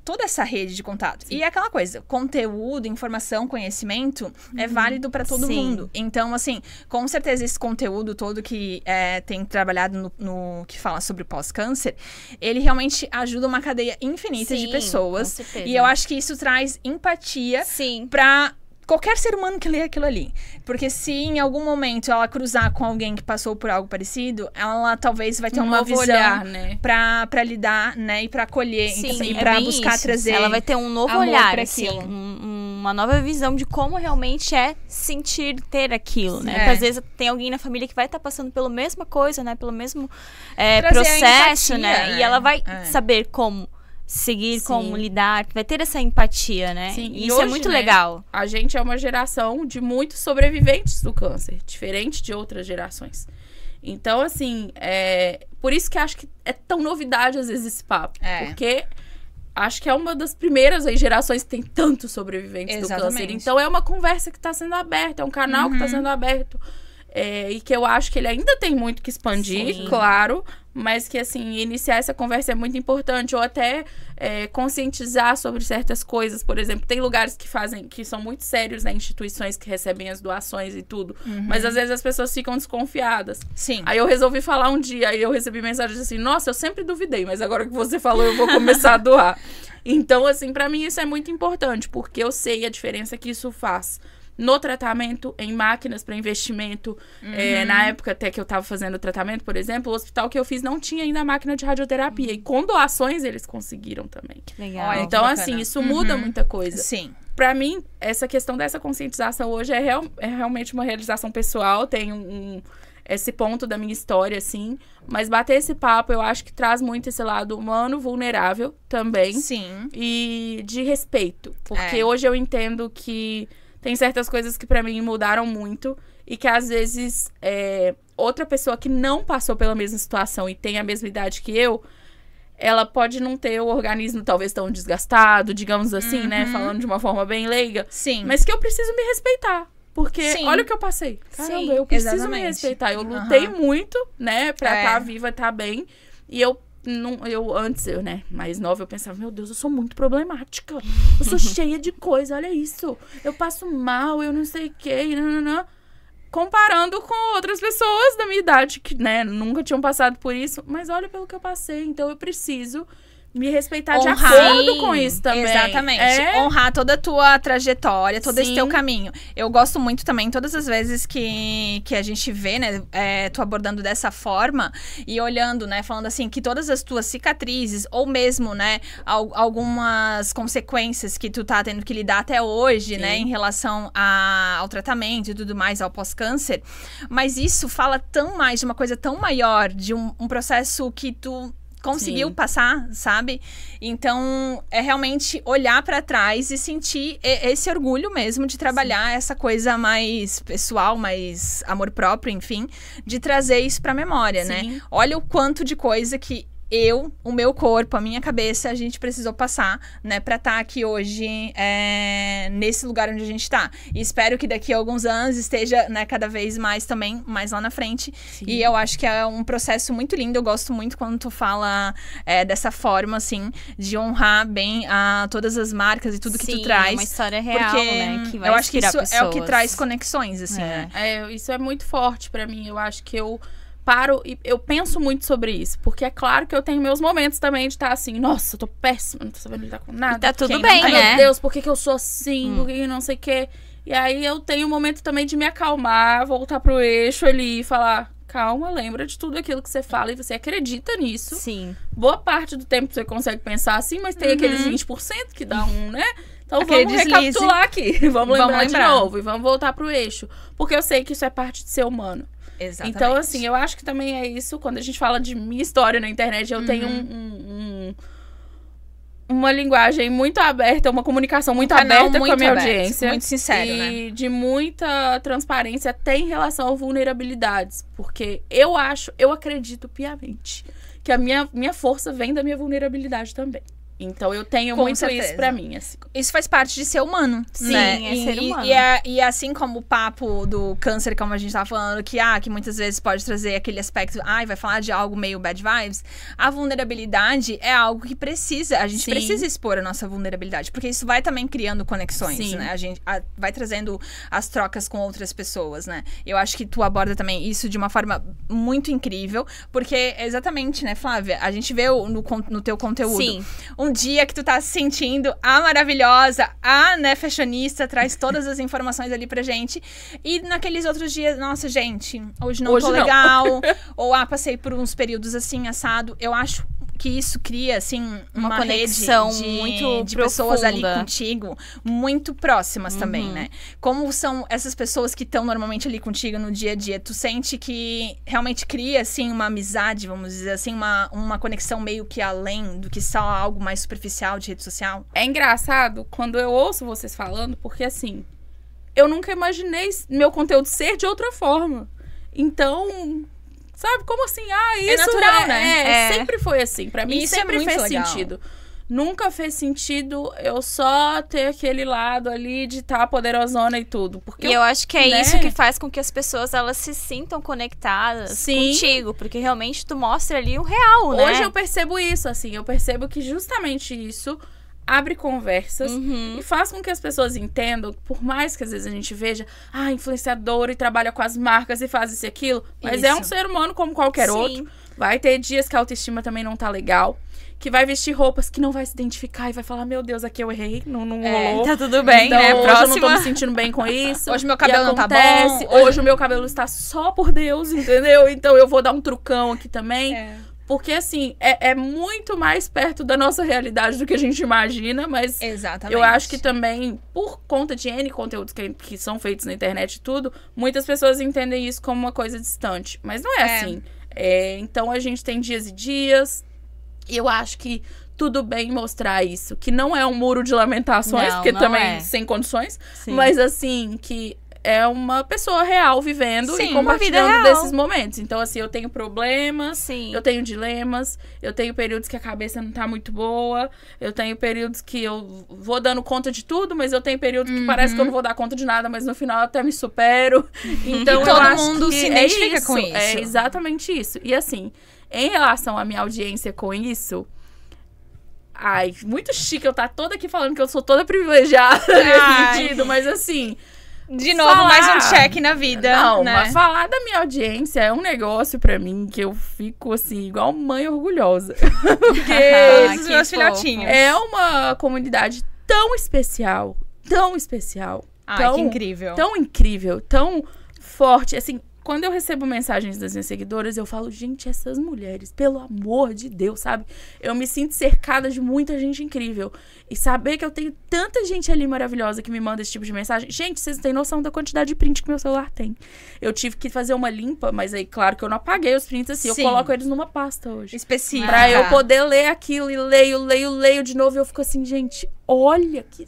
toda essa rede de contato. Sim. E é aquela coisa, conteúdo, informação, conhecimento é válido pra todo Sim. mundo. Então, assim, com certeza esse conteúdo todo que tem trabalhado no que fala sobre pós-câncer, ele realmente ajuda uma cadeia infinita de Sim, pessoas. com certeza. E eu acho que isso traz empatia Sim. pra qualquer ser humano que lê aquilo ali. Porque se em algum momento ela cruzar com alguém que passou por algo parecido, ela talvez vai ter uma novo visão olhar, né? pra lidar, né? E pra acolher. Sim, e é pra bem buscar isso. trazer Ela vai ter um novo amor olhar, pra assim, aquilo. uma nova visão de como realmente é sentir ter aquilo, né? É. Porque às vezes tem alguém na família que vai estar passando pela mesma coisa, né? Pelo mesmo Trazer a processo, empatia, né? né? E ela vai É. saber como seguir, Sim. como lidar, vai ter essa empatia, né? Sim, E e isso é hoje, muito né, legal. A gente é uma geração de muitos sobreviventes do câncer, diferente de outras gerações. Então, assim, por isso que acho que é tão novidade, às vezes, esse papo. É. Porque acho que é uma das primeiras aí, gerações que tem tantos sobreviventes do Exatamente. câncer. Então, é uma conversa que está sendo aberta, é um canal que está sendo aberto. E que eu acho que ele ainda tem muito que expandir, Sim. claro. Mas que, assim, iniciar essa conversa é muito importante. Ou até conscientizar sobre certas coisas. Por exemplo, tem lugares que são muito sérios, né? Instituições que recebem as doações e tudo. Mas, às vezes, as pessoas ficam desconfiadas. Sim. Aí eu resolvi falar um dia, aí eu recebi mensagem assim, nossa, eu sempre duvidei, mas agora que você falou, eu vou começar a doar. Então, assim, pra mim isso é muito importante, porque eu sei a diferença que isso faz no tratamento, em máquinas para investimento. Na época até que eu tava fazendo o tratamento, por exemplo, o hospital que eu fiz não tinha ainda máquina de radioterapia. E com doações eles conseguiram também. Legal. Olha, Então, que bacana. assim, isso muda muita coisa. Sim. Pra mim, essa questão dessa conscientização hoje é realmente uma realização pessoal. Tem esse ponto da minha história, assim. Mas bater esse papo, eu acho que traz muito esse lado humano, vulnerável também. Sim. E de respeito. Porque hoje eu entendo que tem certas coisas que pra mim mudaram muito. E que às vezes outra pessoa que não passou pela mesma situação e tem a mesma idade que eu, ela pode não ter o organismo talvez tão desgastado, digamos assim, né? Falando de uma forma bem leiga. Sim. Mas que eu preciso me respeitar. Porque Sim. olha o que eu passei. Caramba, Sim, eu preciso exatamente. me respeitar. Eu lutei muito, né? Pra estar viva, estar bem. E antes, né, mais nova, eu pensava, meu Deus, eu sou muito problemática. Eu sou cheia de coisa, olha isso. Eu passo mal, eu não sei o quê, não. Comparando com outras pessoas da minha idade que, né, nunca tinham passado por isso. Mas olha pelo que eu passei, então eu preciso me respeitar de acordo com isso também. Exatamente. Honrar toda a tua trajetória, todo esse Sim. teu caminho. Eu gosto muito também, todas as vezes que a gente vê, né, tu abordando dessa forma e olhando, né, falando assim, que todas as tuas cicatrizes, ou mesmo, né, algumas consequências que tu tá tendo que lidar até hoje, Sim. né, em relação ao tratamento e tudo mais, ao pós-câncer. Mas isso fala tão mais de uma coisa tão maior, de um processo que tu conseguiu Sim. passar, sabe? Então, é realmente olhar pra trás e sentir esse orgulho mesmo de trabalhar essa coisa mais pessoal, mais amor próprio, enfim, de trazer isso pra memória, né? Sim. Olha o quanto de coisa que o meu corpo, a minha cabeça, a gente precisou passar, né, pra estar aqui hoje nesse lugar onde a gente tá. E espero que daqui a alguns anos esteja, né, cada vez mais também, mais lá na frente. Sim. E eu acho que é um processo muito lindo. Eu gosto muito quando tu fala dessa forma, assim, de honrar bem todas as marcas e tudo que tu traz. É uma história real, porque né? Que vai eu acho que inspirar isso é o que pessoas. traz conexões, assim, né? Isso é muito forte pra mim. Eu acho que eu paro e eu penso muito sobre isso. Porque é claro que eu tenho meus momentos também de estar assim, nossa, eu tô péssima, não tô sabendo lidar com nada. E tá tudo Quem bem, não- Ai, né? meu Deus, por que eu sou assim? Por que não sei o quê? E aí eu tenho um momento também de me acalmar, voltar pro eixo ali e falar, calma, lembra de tudo aquilo que você fala e você acredita nisso. Sim. Boa parte do tempo você consegue pensar assim, mas tem aqueles 20% que dá né? Então Aquele vamos deslize. recapitular aqui. Vamos lembrar de lembrar. novo e vamos voltar pro eixo. Porque eu sei que isso é parte de ser humano. Exatamente. Então, assim, eu acho que também é isso. Quando a gente fala de minha história na internet, eu tenho uma linguagem muito aberta, uma comunicação muito canal aberta com a muito minha aberto, audiência. muito sincero, e né? de muita transparência até em relação a vulnerabilidades. Porque eu acredito piamente que a minha força vem da minha vulnerabilidade também. Então eu tenho Com muito certeza. isso pra mim, assim. Isso faz parte de ser humano, Sim, né? é ser humano. E assim como o papo do câncer, como a gente tava falando, que muitas vezes pode trazer aquele aspecto, vai falar de algo meio bad vibes, a vulnerabilidade é algo que a gente Sim. precisa expor a nossa vulnerabilidade, porque isso vai também criando conexões, Sim. né? A gente vai trazendo as trocas com outras pessoas, né? Eu acho que tu aborda também isso de uma forma muito incrível, porque exatamente, né, Flávia? A gente vê no teu conteúdo. Sim. Um dia que tu tá se sentindo a maravilhosa, né, fashionista, traz todas as informações ali pra gente. E naqueles outros dias, nossa, gente, hoje não tô não. legal. Ou, passei por uns períodos assim, assado. Eu acho que isso cria, assim, uma conexão rede muito de pessoas ali profunda. contigo, muito próximas também, né? Como são essas pessoas que estão normalmente ali contigo no dia a dia? Tu sente que realmente cria, assim, uma amizade, vamos dizer assim, uma conexão meio que além do que só algo mais superficial de rede social? É engraçado quando eu ouço vocês falando, porque assim, eu nunca imaginei meu conteúdo ser de outra forma. Então, sabe, como assim? Isso natural, né? Sempre foi assim. Pra mim Isso é sempre muito fez legal. sentido. Nunca fez sentido eu só ter aquele lado ali de estar poderosona e tudo. Porque E eu acho que é né? isso que faz com que as pessoas elas se sintam conectadas Sim. contigo, porque realmente tu mostra ali o real, né? Hoje eu percebo isso, assim. Eu percebo que justamente isso abre conversas Uhum. e faz com que as pessoas entendam, por mais que às vezes a gente veja, influenciadora e trabalha com as marcas e faz isso e aquilo, mas é um Isso. ser humano como qualquer Sim. outro. Vai ter dias que a autoestima também não tá legal, que vai vestir roupas que não vai se identificar e vai falar, meu Deus, aqui eu errei, não rolou. Tá tudo bem, Então, né? hoje eu não tô Próxima. me sentindo bem com isso. Hoje meu E cabelo não tá bom. acontece, Hoje o meu cabelo está só por Deus, entendeu? Então eu vou dar um trucão aqui também. Porque, assim, é muito mais perto da nossa realidade do que a gente imagina, mas Exatamente. eu acho que também, por conta de N conteúdos que são feitos na internet e tudo, muitas pessoas entendem isso como uma coisa distante. Mas não é assim. Então, a gente tem dias e dias, e eu acho que tudo bem mostrar isso. Que não é um muro de lamentações, Não, porque não também é. sem condições, Sim. mas, assim, que é uma pessoa real vivendo Sim, e uma vida compartilhando real. desses momentos. Então, assim, eu tenho problemas, Sim. eu tenho dilemas, eu tenho períodos que a cabeça não tá muito boa, eu tenho períodos que eu vou dando conta de tudo, mas eu tenho períodos que parece que eu não vou dar conta de nada, mas no final eu até me supero. Então, E eu todo acho mundo que se é identifica com isso. É exatamente isso. E assim, em relação à minha audiência com isso... muito chique eu estar toda aqui falando que eu sou toda privilegiada nesse sentido, mas assim... De novo, mais um check na vida, Não, né? mas falar da minha audiência é um negócio pra mim que eu fico, assim, igual mãe orgulhosa. Porque Todos os que meus fofo. filhotinhos. é uma comunidade tão especial, Ai, que incrível. tão incrível, tão forte. Assim, quando eu recebo mensagens das minhas seguidoras, eu falo, gente, essas mulheres, pelo amor de Deus, sabe? Eu me sinto cercada de muita gente incrível. E saber que eu tenho tanta gente ali maravilhosa que me manda esse tipo de mensagem. Gente, vocês não têm noção da quantidade de print que meu celular tem. Eu tive que fazer uma limpa, mas aí, claro que eu não apaguei os prints assim. Sim. Eu coloco eles numa pasta hoje. Específica. Pra eu poder ler aquilo e leio de novo. E eu fico assim, gente, olha que...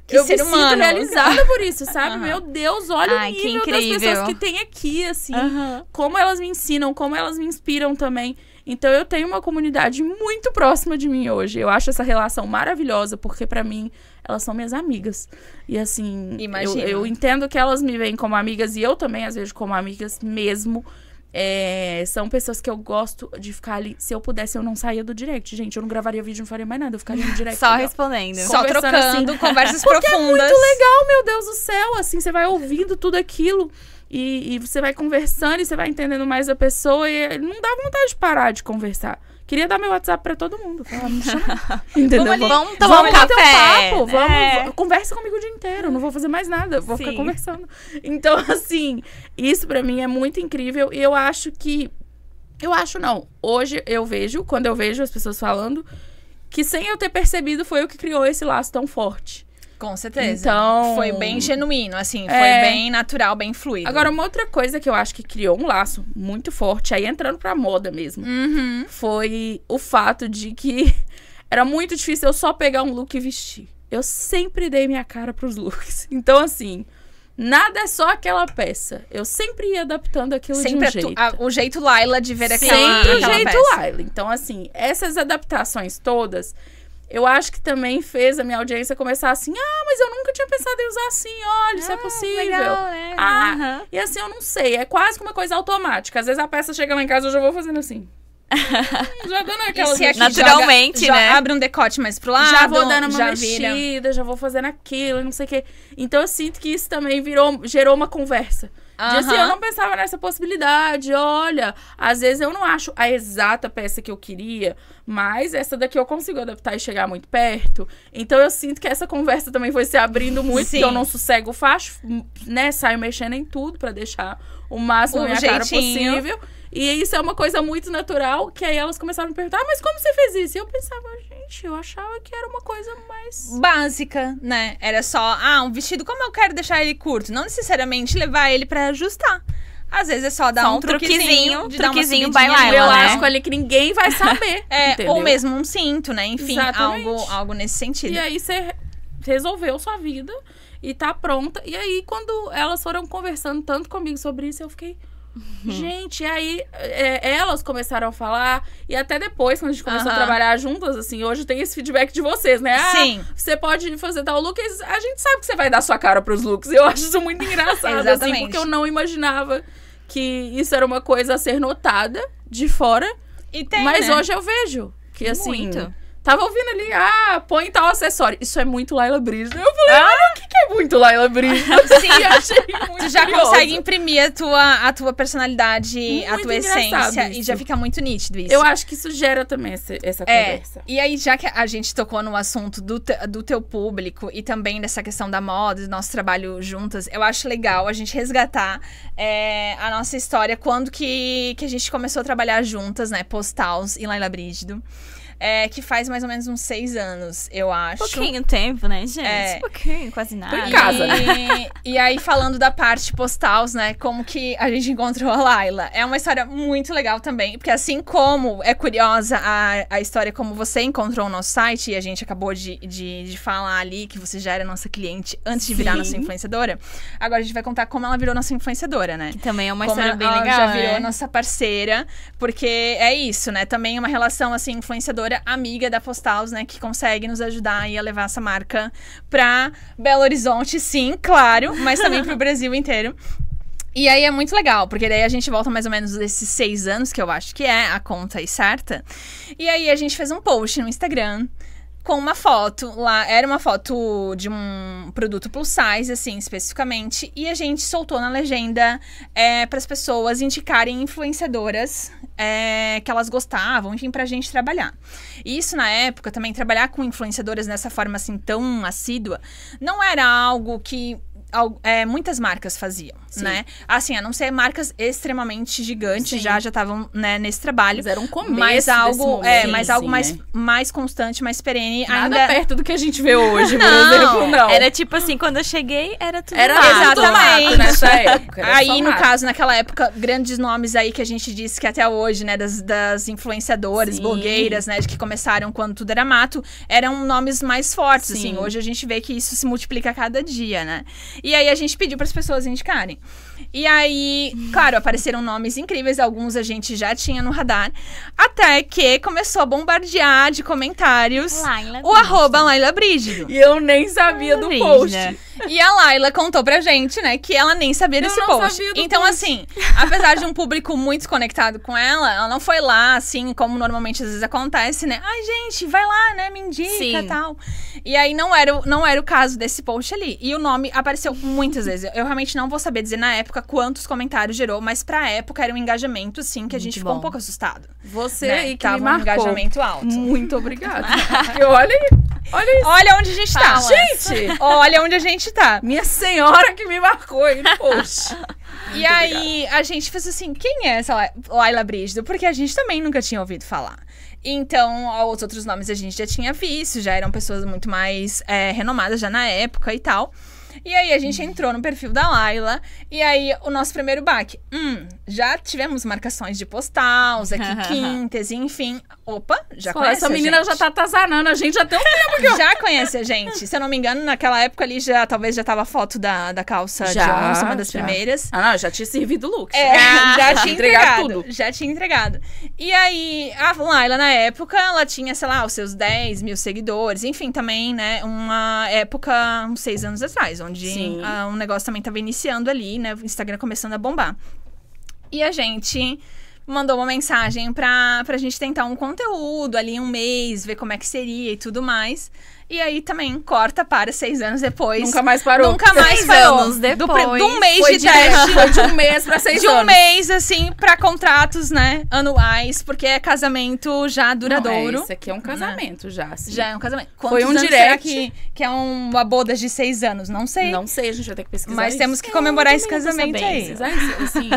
eu ser me humano. sinto realizada por isso, sabe? Aham. Meu Deus, olha Ai, o que nível das incrível. pessoas que tem aqui, assim. Aham. Como elas me ensinam, como elas me inspiram também. Então, eu tenho uma comunidade muito próxima de mim hoje. Eu acho essa relação maravilhosa, porque pra mim, elas são minhas amigas. E assim, Imagino. eu entendo que elas me veem como amigas, e eu também as vejo como amigas mesmo. São pessoas que eu gosto de ficar ali. Se eu pudesse, eu não saía do direct, gente. Eu não gravaria vídeo, não faria mais nada. Eu ficaria no direct. Só legal. respondendo. Só Conversando trocando, assim. conversas Porque profundas. é muito legal, meu Deus do céu. Assim, você vai ouvindo tudo aquilo. E você vai conversando e você vai entendendo mais a pessoa. E não dá vontade de parar de conversar. Queria dar meu WhatsApp pra todo mundo. Falar, me chama. Entendeu? Vamos tomar um bater café. papo. Conversa comigo o dia inteiro. Eu não vou fazer mais nada. Eu vou ficar Sim. conversando. Então, assim, isso pra mim é muito incrível. E eu acho que... Eu acho não. Hoje eu vejo, quando eu vejo as pessoas falando, que sem eu ter percebido foi o que criou esse laço tão forte. Com certeza. Então... Foi bem genuíno, assim. Foi É. bem natural, bem fluido. Agora, uma outra coisa que eu acho que criou um laço muito forte, aí entrando pra moda mesmo, Uhum. foi o fato de que era muito difícil eu só pegar um look e vestir. Eu sempre dei minha cara pros looks. Então, assim, nada é só aquela peça. Eu sempre ia adaptando aquilo Sempre de um jeito. o jeito Laila de ver aquela, Sempre o aquela jeito peça. Laila. Então, assim, essas adaptações todas, eu acho que também fez a minha audiência começar assim, mas eu nunca tinha pensado em usar assim, olha, isso é possível. Legal, né? Ah, Aham. E assim, eu não sei, é quase que uma coisa automática. Às vezes a peça chega lá em casa, eu já vou fazendo assim. Já dando E aquela se aqui Naturalmente, joga, né? Já abre um decote mais pro lado, já vou dando uma já mexida, vira. já vou fazendo aquilo, não sei o quê. Então eu sinto que isso também gerou uma conversa. De assim, Aham. eu não pensava nessa possibilidade. Olha, às vezes eu não acho a exata peça que eu queria, mas essa daqui eu consigo adaptar e chegar muito perto. Então eu sinto que essa conversa também foi se abrindo muito, Sim. porque eu não sossego fácil, né? Saio mexendo em tudo pra deixar o máximo O na minha cara jeitinho. possível. E isso é uma coisa muito natural, que aí elas começaram a me perguntar, mas como você fez isso? E eu pensava, gente, eu achava que era uma coisa mais... Básica, né? Era só, um vestido, como eu quero deixar ele curto? Não necessariamente levar ele pra ajustar. Às vezes é só dar Só um um truquezinho, de dar uma truquezinho subidinha by Laila, ali. Eu né? acho ali que ninguém vai saber, entendeu? Ou mesmo um cinto, né? Enfim, Exatamente. algo nesse sentido. E aí você resolveu sua vida e tá pronta. E aí, quando elas foram conversando tanto comigo sobre isso, eu fiquei... Gente, e aí elas começaram a falar, e até depois, quando a gente começou a trabalhar juntas, assim, hoje tem esse feedback de vocês, né? Sim. Você pode fazer tal look, a gente sabe que você vai dar sua cara pros looks. Eu acho isso muito engraçado, assim, Exatamente. porque eu não imaginava que isso era uma coisa a ser notada de fora. E tem, Mas né? hoje eu vejo que, assim... Muito. Tava ouvindo ali, põe tal acessório. Isso é muito Laila Brígida. Eu falei, olha, o que é muito Laila Brígida? Sim, E achei muito Tu já curioso. consegue imprimir a tua personalidade, a Muito tua engraçado essência. E isso. já fica muito nítido isso. Eu acho que isso gera também essa conversa. E aí, já que a gente tocou no assunto do teu público e também dessa questão da moda, do nosso trabalho juntas, eu acho legal a gente resgatar a nossa história quando que a gente começou a trabalhar juntas, né? Postals e Laila Brígido. Que faz mais ou menos uns 6 anos, eu acho. Pouquinho tempo, né, gente? Pouquinho, quase nada. Tô em casa, E aí, falando da parte postals, né? Como que a gente encontrou a Laila. É uma história muito legal também. Porque assim como é curiosa a história como você encontrou o nosso site, e a gente acabou de falar ali que você já era nossa cliente antes de virar Sim. nossa influenciadora. Agora a gente vai contar como ela virou nossa influenciadora, né? Que também é uma Como história bem ela legal, já né? virou nossa parceira, porque é isso, né? Também é uma relação, assim, influenciadora amiga da Postals, né? Que consegue nos ajudar aí a levar essa marca pra Belo Horizonte, sim, claro, mas também pro Brasil inteiro. E aí é muito legal, porque daí a gente volta mais ou menos desses 6 anos, que eu acho que é a conta aí certa. E aí a gente fez um post no Instagram com uma foto lá, era uma foto de um produto plus size, assim, especificamente, e a gente soltou na legenda para as pessoas indicarem influenciadoras que elas gostavam, enfim, pra gente trabalhar. E isso, na época, também trabalhar com influenciadoras dessa forma, assim, tão assídua, não era algo que muitas marcas faziam, né? Assim, a não ser marcas extremamente gigantes, já estavam, né, nesse trabalho. Mas era um começo mas algo, algo né? mais constante, mais perene. Nada ainda perto do que a gente vê hoje, por exemplo, não. Era tipo assim, quando eu cheguei, era tudo Era mato. exatamente. nessa época. Era Aí, só no mato. caso, naquela época, grandes nomes aí que a gente disse que até hoje, né, das influenciadoras, Sim. blogueiras, né, de que começaram quando tudo era mato, eram nomes mais fortes, Sim. assim. Hoje a gente vê que isso se multiplica a cada dia, né? E aí a gente pediu para as pessoas indicarem. E aí, claro, apareceram nomes incríveis, alguns a gente já tinha no radar, até que começou a bombardear de comentários Laila o arroba Laila Brígido. E eu nem sabia do Brígida. post. E a Laila contou pra gente, né, que ela nem sabia desse não post. sabia do Então, post. assim, apesar de um público muito conectado com ela não foi lá, assim, como normalmente às vezes acontece, né? Ai, gente, vai lá, né, me indica Sim. e tal. E aí não era o caso desse post ali. E o nome apareceu muitas vezes. Eu realmente não vou saber dizer na época quantos comentários gerou, mas pra época era um engajamento, assim, que a gente ficou um bom. pouco assustado. Você Né? aí que Tava me um marcou. engajamento alto. Muito obrigada. Porque olha isso. Olha onde a gente tá. Fala. Gente, Olha onde a gente tá. minha senhora que me marcou aí no post. E aí, a gente fez assim, quem é essa Laila Brígido? Porque a gente também nunca tinha ouvido falar. Então, os outros nomes a gente já tinha visto, já eram pessoas muito mais renomadas já na época e tal. E aí, a gente entrou no perfil da Laila. E aí, o nosso primeiro baque. Já tivemos marcações de postal, aqui quintas, enfim. Opa, já Fala, conhece essa a menina gente. já tá atazanando a gente já tem um tempo que eu... Já conhece a gente. Se eu não me engano, naquela época ali, talvez já tava a foto da calça de onça, uma das primeiras. Ah, não, já tinha servido o look. Já tinha entregado entregado. tudo. Já tinha entregado. E aí, a Laila, na época, ela tinha, sei lá, os seus 10 mil seguidores. Enfim, também, né, uma época, uns 6 anos atrás, onde Sim. um negócio também tava iniciando ali, né, o Instagram começando a bombar. E a gente mandou uma mensagem pra gente tentar um conteúdo ali, um mês, ver como é que seria e tudo mais. E aí também corta para 6 anos depois. Nunca mais parou. Nunca mais 6 parou. anos depois. De um mês Foi de teste. Foi de um mês pra 6 De anos. um mês, assim, pra contratos, né, anuais, porque é casamento já duradouro. Não, esse aqui é um casamento já, assim. Já é um casamento. Foi um anos direct. será que é uma boda de 6 anos? Não sei. Não sei, a gente vai ter que pesquisar Mas isso. temos que comemorar esse também não tô casamento sabendo. aí. Pesquisar isso, assim.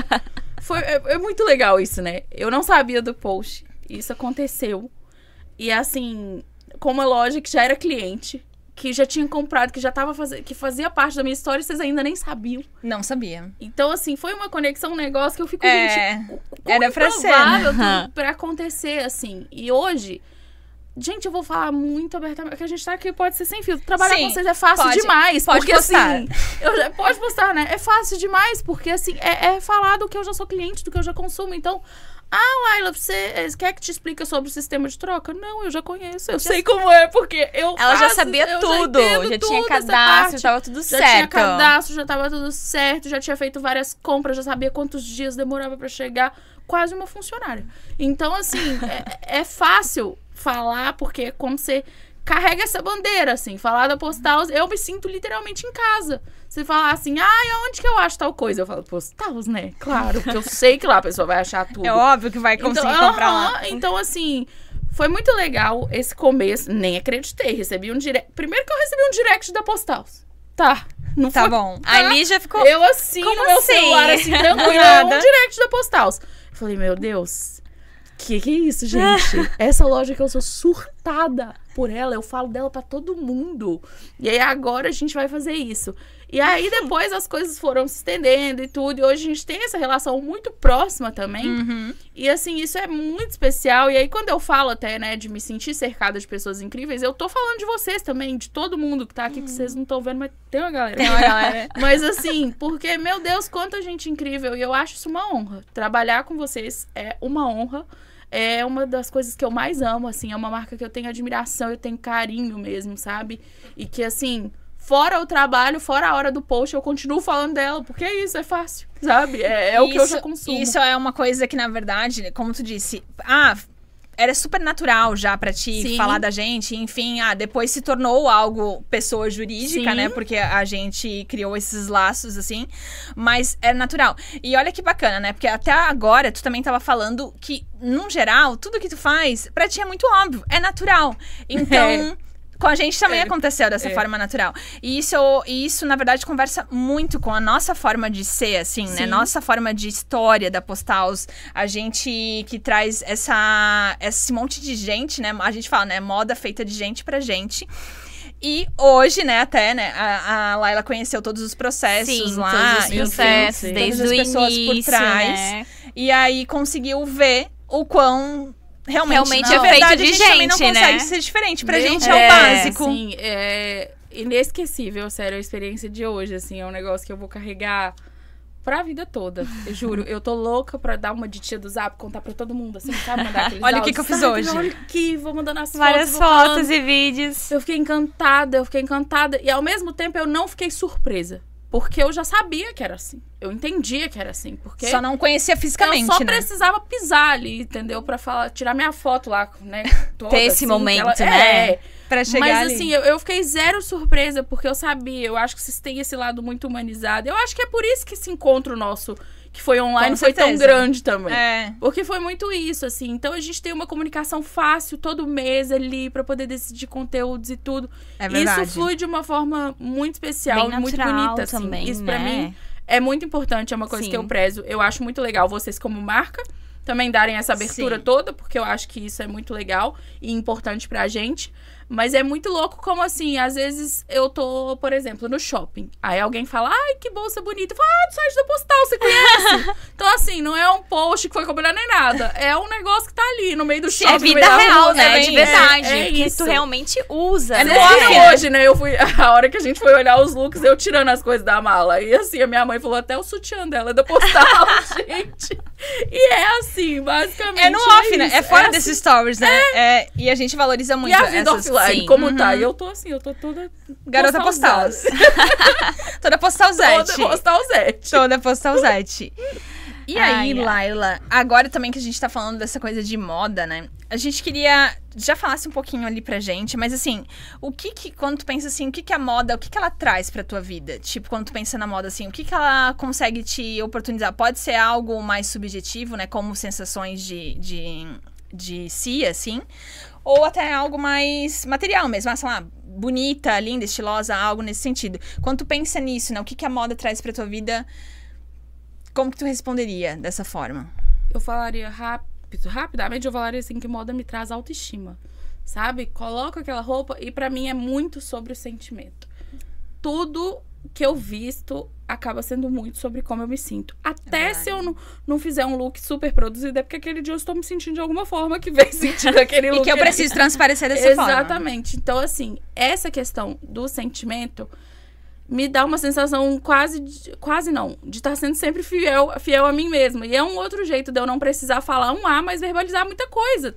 É muito legal isso, né? Eu não sabia do post. Isso aconteceu. E assim, com uma loja que já era cliente, que já tinha comprado, que já tava que fazia parte da minha história, e vocês ainda nem sabiam. Não sabia. Então, assim, foi uma conexão, um negócio que eu fico, É, gente, era pra ser, improvável né? tudo pra acontecer, assim. E hoje, gente, eu vou falar muito abertamente, que a gente tá aqui, pode ser sem filtro. Trabalhar Sim, com vocês é fácil pode- demais. pode porque, postar. assim, pode postar, né? É fácil demais, porque, assim, é falar do que eu já sou cliente, do que eu já consumo. Então, Laila, você quer que te explique sobre o sistema de troca? Não, eu já conheço. Eu sei como é, porque eu Ela já faço, sabia eu tudo. entendo Já tudo tinha essa cadastro, parte. tava tudo Já certo. tinha cadastro, já tava tudo certo, já tinha feito várias compras, já sabia quantos dias demorava pra chegar. Quase uma funcionária. Então, assim, é fácil falar, porque é como você carrega essa bandeira, assim. Falar da Postals, eu me sinto literalmente em casa. Você falar assim, aonde que eu acho tal coisa? Eu falo, Postals, né? Claro, porque eu sei que lá a pessoa vai achar tudo. É óbvio que vai conseguir comprar lá. Então, assim, foi muito legal esse começo. Nem acreditei. Recebi um direct. Primeiro que eu recebi um direct da Postals. Tá. Não Tá foi. bom. A Ali já ficou... Eu assim, Como no meu assim? celular, assim, tranquilo, Nada. um direct da Postals. Eu falei, meu Deus, que é isso, gente? Essa loja que eu sou surtada por ela, eu falo dela pra todo mundo. E aí agora a gente vai fazer isso. E aí depois as coisas foram se estendendo e tudo. E hoje a gente tem essa relação muito próxima também. E assim, isso é muito especial. E aí quando eu falo até, né, de me sentir cercada de pessoas incríveis, eu tô falando de vocês também, de todo mundo que tá aqui, que vocês não estão vendo, mas tem uma galera. Tem uma galera. Mas assim, porque, meu Deus, quanta gente incrível. E eu acho isso uma honra. Trabalhar com vocês é uma honra. É uma das coisas que eu mais amo, assim. É uma marca que eu tenho admiração, eu tenho carinho mesmo, sabe? E que, assim, fora o trabalho, fora a hora do post, eu continuo falando dela. Porque é isso, é fácil, sabe? É o que eu já consumo. Isso é uma coisa que, na verdade, como tu disse... era super natural já pra ti Sim. falar da gente, enfim, depois se tornou algo pessoa jurídica, Sim. né, porque a gente criou esses laços, assim, mas é natural. E olha que bacana, né, porque até agora tu também tava falando que, num geral, tudo que tu faz, pra ti é muito óbvio, é natural. Então... Com a gente também aconteceu dessa forma natural. E isso, na verdade, conversa muito com a nossa forma de ser, assim, né? Nossa forma de história da Postals. A gente que traz esse monte de gente, né? A gente fala, né? Moda feita de gente pra gente. E hoje, né, até, né, a Laila conheceu todos os processos lá. Todos os processos, desde todas as o pessoas início, por trás. né? E aí conseguiu ver o quão realmente é na feito verdade, de a gente também não gente, consegue né? ser diferente. Pra gente é o básico. Sim, é inesquecível, sério, a experiência de hoje, assim, é um negócio que eu vou carregar pra vida toda, eu juro. Eu tô louca pra dar uma de tia do Zap, contar pra todo mundo, assim, sabe? Mandar aqueles Olha o que áudios. eu fiz hoje. Olha aqui, vou mandando as Várias fotos, vou falando. fotos e vídeos. Eu fiquei encantada. E ao mesmo tempo eu não fiquei surpresa. Porque eu já sabia que era assim. Eu entendia que era assim. Porque Só não conhecia fisicamente, eu só né? precisava pisar ali, entendeu? Pra tirar minha foto lá, né? Toda, Ter esse assim, momento, que né? Pra chegar Mas ali. assim, eu fiquei zero surpresa, porque eu sabia. Eu acho que vocês têm esse lado muito humanizado. Eu acho que é por isso que esse encontro nosso, que foi online, Com foi tão certeza. grande também. É. Porque foi muito isso, assim. Então a gente tem uma comunicação fácil todo mês ali pra poder decidir conteúdos e tudo. É verdade. Isso flui de uma forma muito especial Bem e muito natural bonita, assim. também, Isso pra né? mim é muito importante, é uma coisa Sim. que eu prezo. Eu acho muito legal vocês como marca também darem essa abertura Sim. toda, porque eu acho que isso é muito legal e importante pra gente. Mas é muito louco como, assim, às vezes eu tô, por exemplo, no shopping. Aí alguém fala, ai, que bolsa bonita. Eu falo, do site da Postal, você conhece? Então, assim, não é um post que foi combinado nem nada. É um negócio que tá ali, no meio do shopping. É no meio vida da real, rua, né? também. De verdade. É que isso. tu realmente usa. É né? nesse dia hoje, né? Eu fui. A hora que a gente foi olhar os looks, eu tirando as coisas da mala. E assim, a minha mãe falou até o sutiã dela é da Postal, gente. E é assim, basicamente. É no off, né? isso. É fora assim. desses stories, né? É, e a gente valoriza muito E a vida essas... offline, sim. como tá? E eu tô assim, eu tô toda. Garota postal. postalzada. Toda postalzete. Toda postalzete. Toda postalzete. E aí, Ai, ai. Laila, agora também que a gente tá falando dessa coisa de moda, né? A gente queria já falasse um pouquinho ali pra gente, mas assim, quando tu pensa assim, o que a moda, o que ela traz pra tua vida? Tipo, quando tu pensa na moda, assim, o que ela consegue te oportunizar? Pode ser algo mais subjetivo, né? Como sensações de si, assim. Ou até algo mais material mesmo, sei lá, bonita, linda, estilosa, algo nesse sentido. Quando tu pensa nisso, né? O que a moda traz pra tua vida? Como que tu responderia dessa forma? Eu falaria rapidamente, eu falaria assim que moda me traz autoestima, sabe? Coloco aquela roupa e pra mim é muito sobre o sentimento. Tudo que eu visto acaba sendo muito sobre como eu me sinto. Até se eu não fizer um look super produzido, é porque aquele dia eu estou me sentindo de alguma forma que vem sentindo aquele look. E que eu preciso transparecer dessa forma. Exatamente. Então, assim, essa questão do sentimento me dá uma sensação quase não, de estar sendo sempre fiel a mim mesma. E é um outro jeito de eu não precisar falar mas verbalizar muita coisa,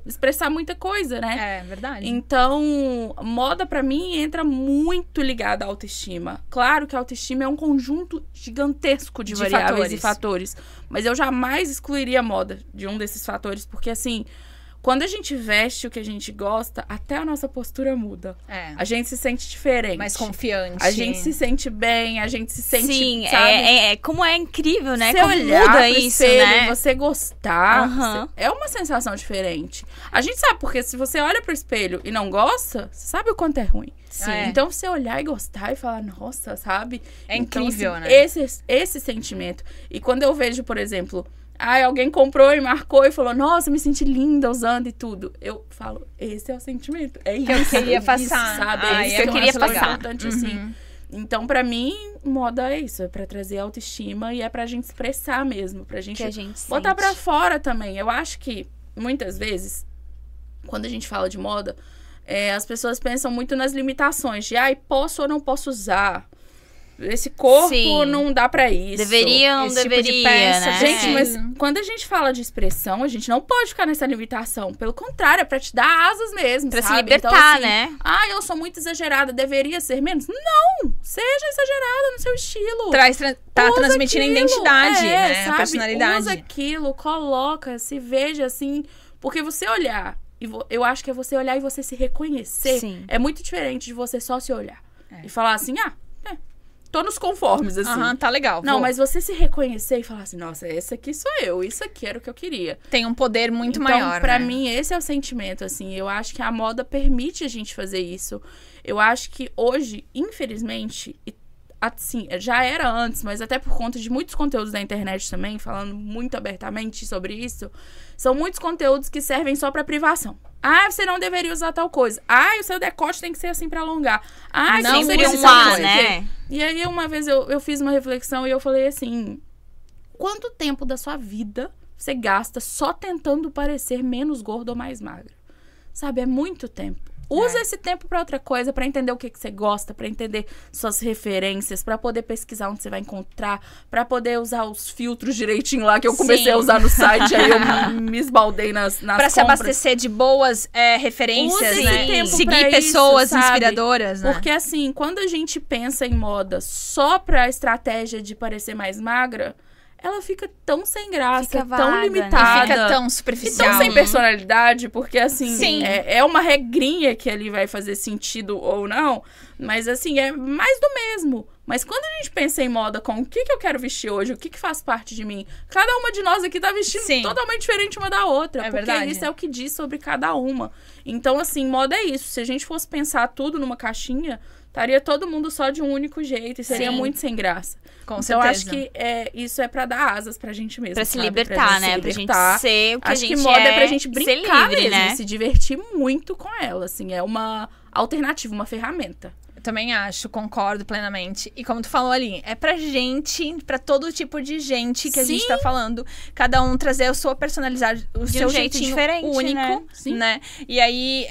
expressar muita coisa, né? É verdade. Então, moda pra mim entra muito ligada à autoestima. Claro que a autoestima é um conjunto gigantesco de variáveis e fatores. Mas eu jamais excluiria a moda de um desses fatores, porque assim, quando a gente veste o que a gente gosta, até a nossa postura muda. É. A gente se sente diferente. Mais confiante. A gente se sente bem, a gente se sente, Sim, sabe? como é incrível, né? Você Como olhar muda pro isso, espelho, né? você gostar, Aham. é uma sensação diferente. A gente sabe, porque se você olha pro espelho e não gosta, você sabe o quanto é ruim. Sim. É. Então, você olhar e gostar e falar, nossa, sabe? É Então, incrível, assim, né? Esse sentimento. E quando eu vejo, por exemplo, alguém comprou e marcou e falou, nossa, me senti linda usando e tudo. Eu falo, esse é o sentimento. É isso Que eu queria isso, passar. sabe? Ah, É isso é que eu queria acho passar. importante, assim. Então, pra mim, moda é isso. É pra trazer autoestima e é pra gente expressar mesmo. Pra gente, Que a gente botar sente. pra fora também. Eu acho que, muitas vezes, quando a gente fala de moda, as pessoas pensam muito nas limitações. De, posso ou não posso usar. Esse corpo Sim. não dá pra isso. Deveria ou não Esse tipo de deveria, peça, né? Gente, É. mas quando a gente fala de expressão, a gente não pode ficar nessa limitação. Pelo contrário, é pra te dar asas mesmo, Pra se sabe? libertar, Então, assim, né? eu sou muito exagerada, deveria ser menos? Não! Seja exagerada no seu estilo. Tá Usa transmitindo aquilo. a identidade, né? Sabe? A personalidade. Usa aquilo, coloca, se veja assim. Porque você olhar, eu acho que é você olhar e você se reconhecer. Sim. É muito diferente de você só se olhar. E falar assim, tô nos conformes, assim. Aham, tá legal. Não, vou. mas você se reconhecer e falar assim, nossa, esse aqui sou eu, isso aqui era o que eu queria. Tem um poder muito Então, maior, pra né? mim, esse é o sentimento, assim. Eu acho que a moda permite a gente fazer isso. Eu acho que hoje, infelizmente, assim, já era antes, mas até por conta de muitos conteúdos da internet também, falando muito abertamente sobre isso, são muitos conteúdos que servem só pra privação. Ah, você não deveria usar tal coisa. Ah, o seu decote tem que ser assim pra alongar. Ah, Não você deveria um usar A, não sei o quê. né? E aí, uma vez, eu fiz uma reflexão e eu falei assim, quanto tempo da sua vida você gasta só tentando parecer menos gordo ou mais magro? Sabe, é muito tempo. Usa esse tempo pra outra coisa, pra entender o que você gosta, pra entender suas referências, pra poder pesquisar onde você vai encontrar, pra poder usar os filtros direitinho lá que eu comecei Sim. a usar no site, aí eu me esbaldei nas Pra compras. se abastecer de boas referências, Use né? esse tempo Seguir pra pessoas isso, sabe? inspiradoras, né? Porque assim, quando a gente pensa em moda só pra estratégia de parecer mais magra, ela fica tão sem graça, Fica tão vaga, né? limitada. Fica tão E superficial. tão sem personalidade, porque assim, Sim. é uma regrinha que ali vai fazer sentido ou não, mas assim, é mais do mesmo. Mas quando a gente pensa em moda com o que eu quero vestir hoje, o que faz parte de mim, cada uma de nós aqui tá vestindo Sim. totalmente diferente uma da outra, É porque verdade. isso é o que diz sobre cada uma. Então assim, moda é isso. Se a gente fosse pensar tudo numa caixinha, estaria todo mundo só de um único jeito e seria Sim. muito sem graça. Com Então, certeza. acho que isso é pra dar asas pra gente mesmo. Pra se sabe? libertar, gente né? se Pra gente libertar. ser o que Acho a gente que moda é pra é, gente ser brincar livre, mesmo, né? e se divertir muito com ela, assim. É uma alternativa, uma ferramenta. Eu também acho, concordo plenamente. E como tu falou ali, é pra gente, pra todo tipo de gente que a gente Sim. tá falando. Cada um trazer a sua personalidade, o De seu um jeito jeitinho diferente, único, né? Sim. né? E aí,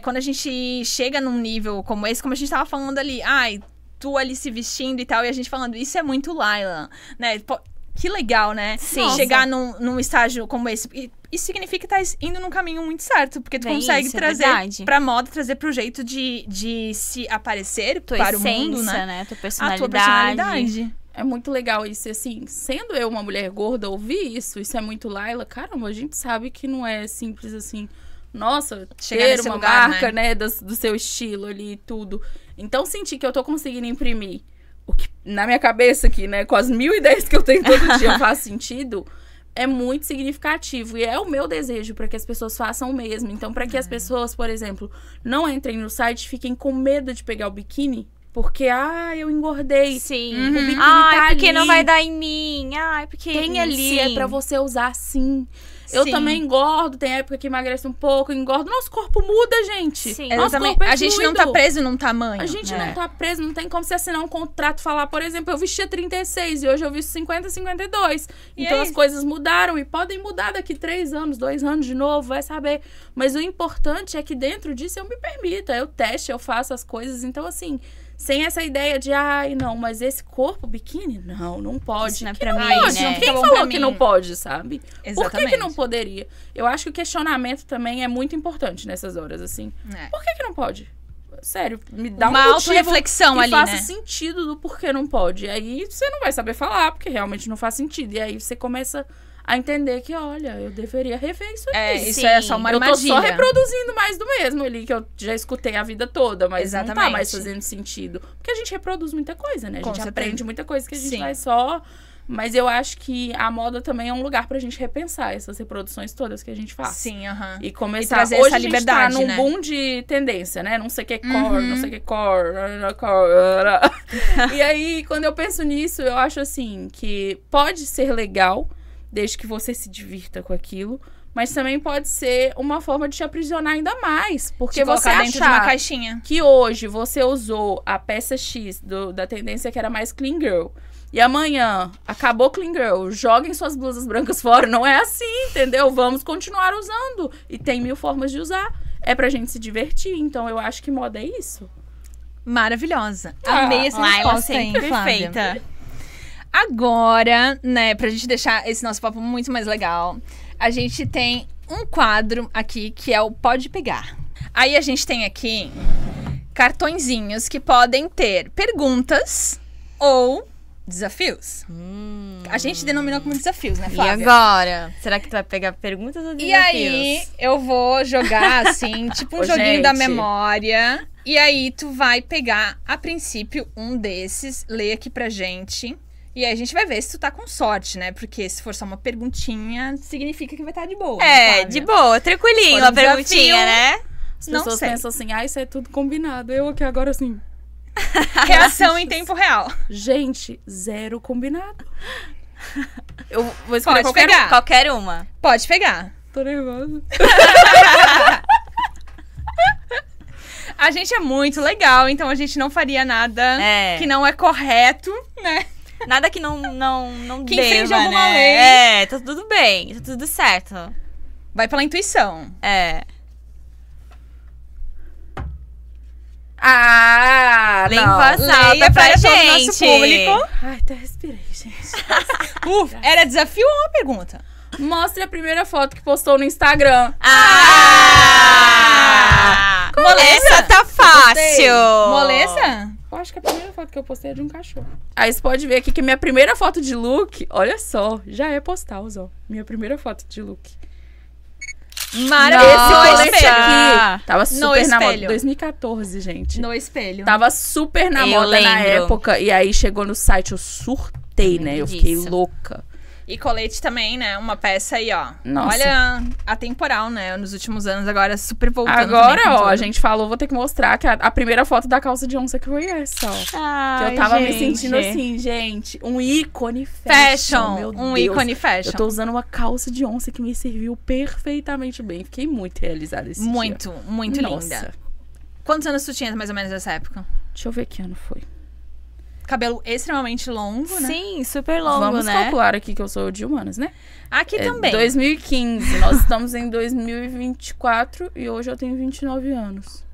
quando a gente chega num nível como esse, como a gente tava falando ali, ai, tu ali se vestindo e tal, e a gente falando, isso é muito Laila, né? Pô, que legal, né? Sim. Chegar num estágio como esse. E isso significa que tá indo num caminho muito certo, porque tu Bem consegue isso, é trazer verdade. pra moda, trazer pro jeito de se aparecer Tua para essência, o mundo, né? Tua A personalidade. tua personalidade. É muito legal isso. E, assim, sendo eu uma mulher gorda, ouvir isso é muito Laila. Caramba, a gente sabe que não é simples assim. Nossa, Chegar ter nesse uma lugar, marca, né, do seu estilo ali e tudo. Então, sentir que eu tô conseguindo imprimir o que, na minha cabeça aqui, né, com as 1000 ideias que eu tenho todo dia, faz sentido, é muito significativo. E é o meu desejo para que as pessoas façam o mesmo. Então, para que as pessoas, por exemplo, não entrem no site e fiquem com medo de pegar o biquíni, porque, eu engordei. Sim. O biquíni Ai, tá porque ali. não vai dar em mim. Ai, porque... Tem ali, Sim. é pra você usar sim. Eu Sim. também engordo, tem época que emagrece um pouco, engordo. Nosso corpo muda, gente. Sim. Nosso Exatamente. corpo é A gente não fluido. tá preso num tamanho. A gente né? não tá preso, não tem como você assinar um contrato, falar, por exemplo, eu vestia 36 e hoje eu visto 50, 52. E Então aí? as coisas mudaram e podem mudar daqui 3 anos, 2 anos de novo, vai saber. Mas o importante é que dentro disso eu me permita, eu teste, eu faço as coisas. Então, assim, sem essa ideia de, não, mas esse corpo biquíni, não pode. Isso não é Que pra não mim, pode, né? Quem Fica bom falou pra que mim. não pode, sabe? Por que Exatamente. não poderia? Eu acho que o questionamento também é muito importante nessas horas, assim. É. Por que não pode? Sério, me dá Uma um motivo autorreflexão que ali, faça né? sentido do porquê não pode. E aí você não vai saber falar, porque realmente não faz sentido. E aí você começa a entender que, olha, eu deveria rever isso aqui. Isso é só uma Eu tô armadilha. só reproduzindo mais do mesmo ali, que eu já escutei a vida toda, mas não tá Exatamente. mais fazendo sentido. Porque a gente reproduz muita coisa, né? A Com gente certeza. aprende muita coisa que a gente Sim. vai só... Mas eu acho que a moda também é um lugar pra gente repensar essas reproduções todas que a gente faz. Sim, aham. E começar... E trazer Hoje essa a gente liberdade, tá num né? boom de tendência, né? Não sei o que cor, Uhum. não sei o que cor. E aí, quando eu penso nisso, eu acho assim, que pode ser legal, desde que você se divirta com aquilo, mas também pode ser uma forma de te aprisionar ainda mais. Porque Te você colocar dentro de uma achar caixinha. que hoje você usou a peça X da tendência que era mais clean girl, e amanhã acabou clean girl, joguem suas blusas brancas fora. Não é assim, entendeu? Vamos continuar usando. E tem 1000 formas de usar. É pra gente se divertir. Então eu acho que moda é isso. Maravilhosa. Amei essa Laila resposta, hein, sempre Flávia? perfeita. Agora, né, pra gente deixar esse nosso papo muito mais legal, a gente tem um quadro aqui que é o Pode Pegar. Aí a gente tem aqui cartõezinhos que podem ter perguntas ou desafios. A gente denominou como desafios, né, E Flávia? agora? Será que tu vai pegar perguntas ou desafios? E aí, eu vou jogar, assim, tipo um Ô, joguinho da gente. memória. E aí, tu vai pegar, a princípio, um desses, lê aqui pra gente. E aí, a gente vai ver se tu tá com sorte, né? Porque se for só uma perguntinha, significa que vai estar de boa. É, de boa, tranquilinho For um a perguntinha, desafio, né? As Não pessoas sei. pensam assim, isso é tudo combinado. Eu aqui agora assim, Reação em tempo real. gente, zero combinado. Eu vou escolher Pode qualquer pegar. Qualquer uma. Pode pegar. Tô nervosa. A gente é muito legal, então a gente não faria nada que não é correto, né? Nada que não Que deva, infringe alguma né? lei. É, tá tudo bem, tá tudo certo. Vai pela intuição. É. Ah, Lei em não. voz Leia alta pra para todo o gente. nosso público. Ai, até respirei, gente. Era desafio ou uma pergunta? Mostre a primeira foto que postou no Instagram. Ah! Moleza? Essa tá fácil. Moleza? Eu acho que a primeira foto que eu postei é de um cachorro. Aí você pode ver aqui que minha primeira foto de look, olha só, já é postal, ó. Minha primeira foto de look. Maravilhoso. Esse No colete espelho. aqui tava super na moda. espelho. 2014, gente. No espelho. Tava super na Eu moda na lembro. época. E aí chegou no site, eu surtei, né? Eu fiquei disso. louca. E colete também, né? Uma peça aí, ó. Nossa. Olha, atemporal, né? Nos últimos anos, agora super voltando. Agora, também com ó, tudo. a gente falou, vou ter que mostrar que a primeira foto da calça de onça que foi essa, ó. Que eu tava me sentindo assim, gente, um ícone fashion. Meu Um Deus. ícone fashion. Eu tô usando uma calça de onça que me serviu perfeitamente bem. Fiquei muito realizada esse dia. Muito, muito Nossa. linda. Quantos anos tu tinha mais ou menos nessa época? Deixa eu ver que ano foi. Cabelo extremamente longo, né? Sim, super longo, Vamos né? calcular aqui que eu sou de humanas, né? Aqui também. 2015. Nós estamos em 2024 e hoje eu tenho 29 anos.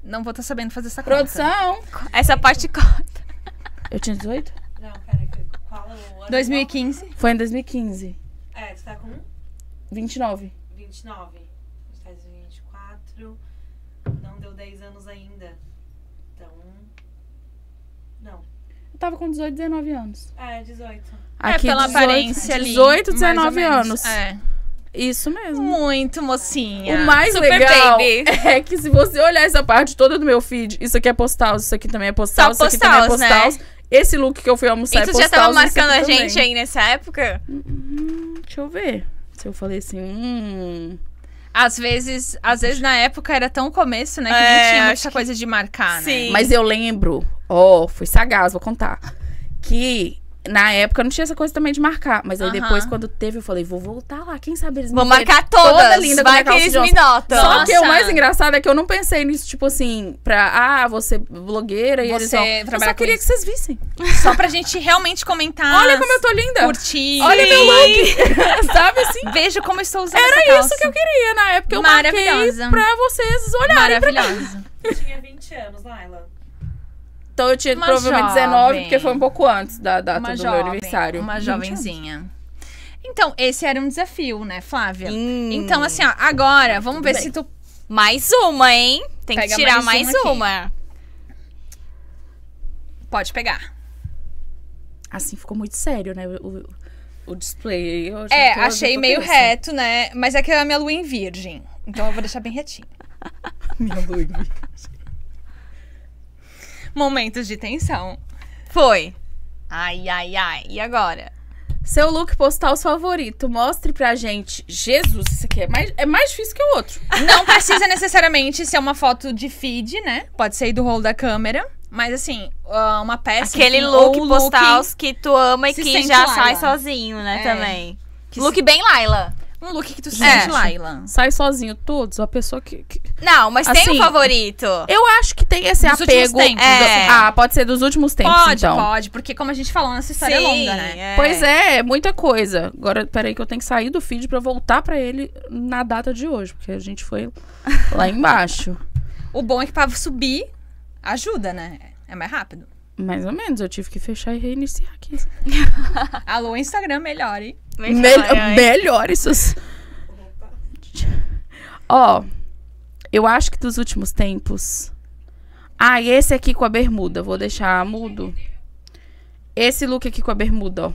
Não vou estar sabendo fazer essa conta. Produção! Essa parte corta. Eu tinha 18? Não, pera, qual é o ano? 2015. Foi em 2015. É, tu tá com 29. 29. A gente tá em 24. Não deu 10 anos ainda. Então. Não. Eu tava com 18, 19 anos. É, 18. Aqui, pela 18, aparência ali. 18, mais ou 19 menos. anos. É. Isso mesmo. Muito mocinha. O mais Super legal baby. é que se você olhar essa parte toda do meu feed, isso aqui é postal, isso aqui também é postal, Só isso aqui também é postals, postal. né? Esse look que eu fui almoçar E é tu postal. já tava isso aqui marcando a também. gente aí nessa época? Deixa eu ver. Se eu falei assim, Às vezes na época era tão começo, né? Que É, nem tinha acho muita coisa de marcar, Sim. né? Mas eu lembro, fui sagaz, vou contar. Que na época não tinha essa coisa também de marcar. Mas aí Aham. depois, quando teve, eu falei, vou voltar lá. Quem sabe eles Vou me verem marcar todas. toda linda com Vai minha que calça eles de me onça. notam. Só que o Nossa. mais engraçado é que eu não pensei nisso, tipo assim, você é blogueira e eles Você vão. Eu trabalhar só com queria isso. que vocês vissem. Só pra gente realmente comentar. Olha como eu tô linda. Curtir. Olha meu look. Sabe assim? Vejo como eu estou usando Era essa calça. isso que eu queria na época. Eu marquei Maravilhosa. pra vocês olharem pra mim. Maravilhosa. Eu tinha 20 anos, Laila. Então eu tinha Uma provavelmente jovem. 19, porque foi um pouco antes da data Uma do jovem, meu aniversário. uma 20 jovenzinha. Então, esse era um desafio, né, Flávia? Hum. Então, assim, ó, agora, vamos ver bem. se tu... Mais uma, hein? Tem que Pega tirar mais mais uma uma. Pode pegar. Assim ficou muito sério, né? O display. Eu já Achei tô meio tensa. reto, né? Mas é que é a minha lua em virgem. Então eu vou deixar bem retinho. Minha lua. Momentos de tensão. Foi. Ai, ai, ai. E agora? Seu look postal favorito, mostre pra gente. Jesus, isso aqui é mais difícil que o outro. Não precisa necessariamente ser uma foto de feed, né? Pode ser do rolo da câmera. Mas assim, uma peça. Aquele enfim, look ou postal que tu ama e se que sente já Laila. sai sozinho, né, É. também. Look bem Laila. Um look que tu É. sente, Laila. Sai sozinho todos, a pessoa que... Não, mas tem Assim, um favorito. Eu acho que tem esse Dos últimos apego. tempos, assim. Ah, pode ser dos últimos tempos, Pode, então. pode. Porque como a gente falou, nossa história é longa, né? Pois é, muita coisa. Agora, peraí que eu tenho que sair do feed pra voltar pra ele na data de hoje. Porque a gente foi lá embaixo. O bom é que pra subir, ajuda, né? É mais rápido. Mais ou menos, eu tive que fechar e reiniciar aqui. Alô, Instagram, melhor, hein? Melhor isso. Ó, eu acho que dos últimos tempos... Ah, e esse aqui com a bermuda. Vou deixar mudo. Esse look aqui com a bermuda, ó.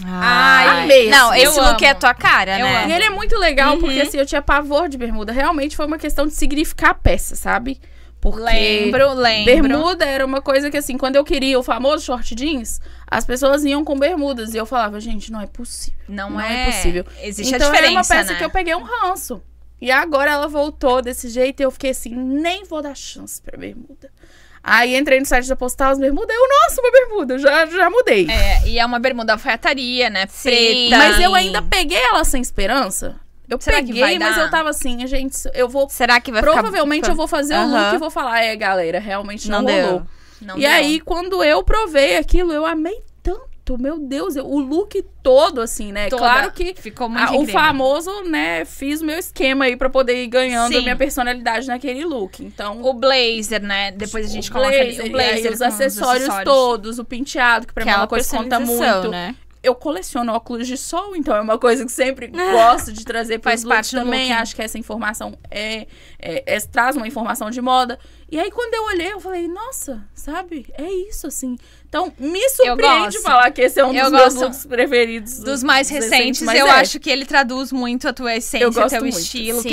Ai, amei, não, assim, esse eu look é a amo. tua cara, Eu né? amo. E ele é muito legal, porque assim, eu tinha pavor de bermuda. Realmente foi uma questão de significar a peça, sabe? Porque Lembro. bermuda era uma coisa que assim, quando eu queria o famoso short jeans, as pessoas iam com bermudas. E eu falava, gente, não é possível. Não Não é é possível. Existe Então a diferença, era uma peça né? que eu peguei um ranço. E agora ela voltou desse jeito e eu fiquei assim, nem vou dar chance pra bermuda. Aí entrei no site da Postal, as bermudas, nossa, uma bermuda, já mudei. E é uma bermuda alfaiataria, né? Sim. Preta. Mas eu ainda peguei ela sem esperança. Eu Será que peguei, vai mas dar? eu tava assim, gente, eu vou... Será que vai Provavelmente ficar... eu vou fazer o look e vou falar, galera, realmente não rolou. Não E deu. aí, quando eu provei aquilo, eu amei tanto, meu Deus, o look todo, assim, né? Toda. Claro que Ficou muito o incrível. famoso, né, fiz o meu esquema aí pra poder ir ganhando Sim. a minha personalidade naquele look. Então, O blazer, né? Depois a gente o coloca ali blazer, o e blazer aí com os acessórios todos, o penteado, que pra mim é uma coisa que conta muito. né? Eu coleciono óculos de sol, então é uma coisa que sempre gosto de trazer para Faz os looks parte do também. look. Acho que essa informação traz uma informação de moda. E aí, quando eu olhei, eu falei, nossa, sabe? É isso, assim. Então, me surpreende gosto. falar que esse é um Eu dos meus gosto. looks preferidos. Dos mais recentes, mas eu é. acho que ele traduz muito a tua essência, Eu o gosto teu muito. estilo. Sim.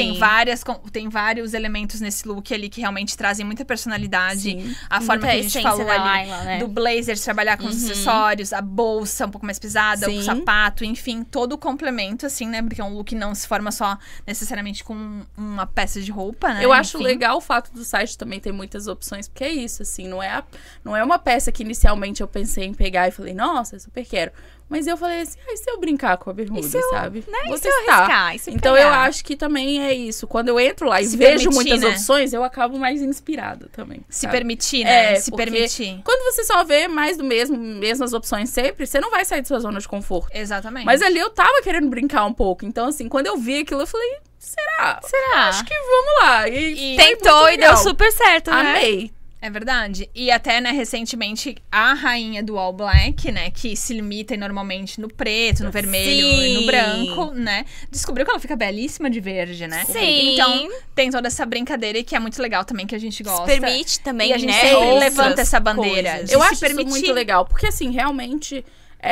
Tem vários elementos nesse look ali que realmente trazem muita personalidade. Sim. A forma Muita que a gente essência falou da ali. Laila, né? Do blazer, de trabalhar com os acessórios, a bolsa um pouco mais pesada, Sim. o sapato, enfim, todo o complemento, assim, né? Porque é um look não se forma só necessariamente com uma peça de roupa, né? Eu acho Enfim. legal o fato do site também ter muitas opções, porque é isso, assim, não é uma peça que inicialmente eu pensei em pegar e falei, nossa, eu super quero. Mas eu falei assim, e se eu brincar com a bermuda, E se eu, sabe? né? Vou E se eu testar. arriscar? E se eu Então pegar? eu acho que também é isso. Quando eu entro lá e Se vejo permitir, muitas né? opções, eu acabo mais inspirada também. Se sabe? permitir, né? Se porque permitir. Quando você só vê mais do mesmo, mesmas opções sempre, você não vai sair da sua zona de conforto. Exatamente. Mas ali eu tava querendo brincar um pouco. Então, assim, quando eu vi aquilo, eu falei, será? Será? Acho que vamos lá. E foi Tentou muito e deu legal. super certo, né? Amei. É verdade. E até, né, recentemente, a rainha do All Black, né, que se limita normalmente no preto, no vermelho e no Sim. branco, né, descobriu que ela fica belíssima de verde, né? Sim. Então, tem toda essa brincadeira e que é muito legal também, que a gente gosta. Se permite também, E a gente né? sempre outras levanta essa bandeira. coisas. De Eu se acho isso permitir. muito legal, porque assim, realmente,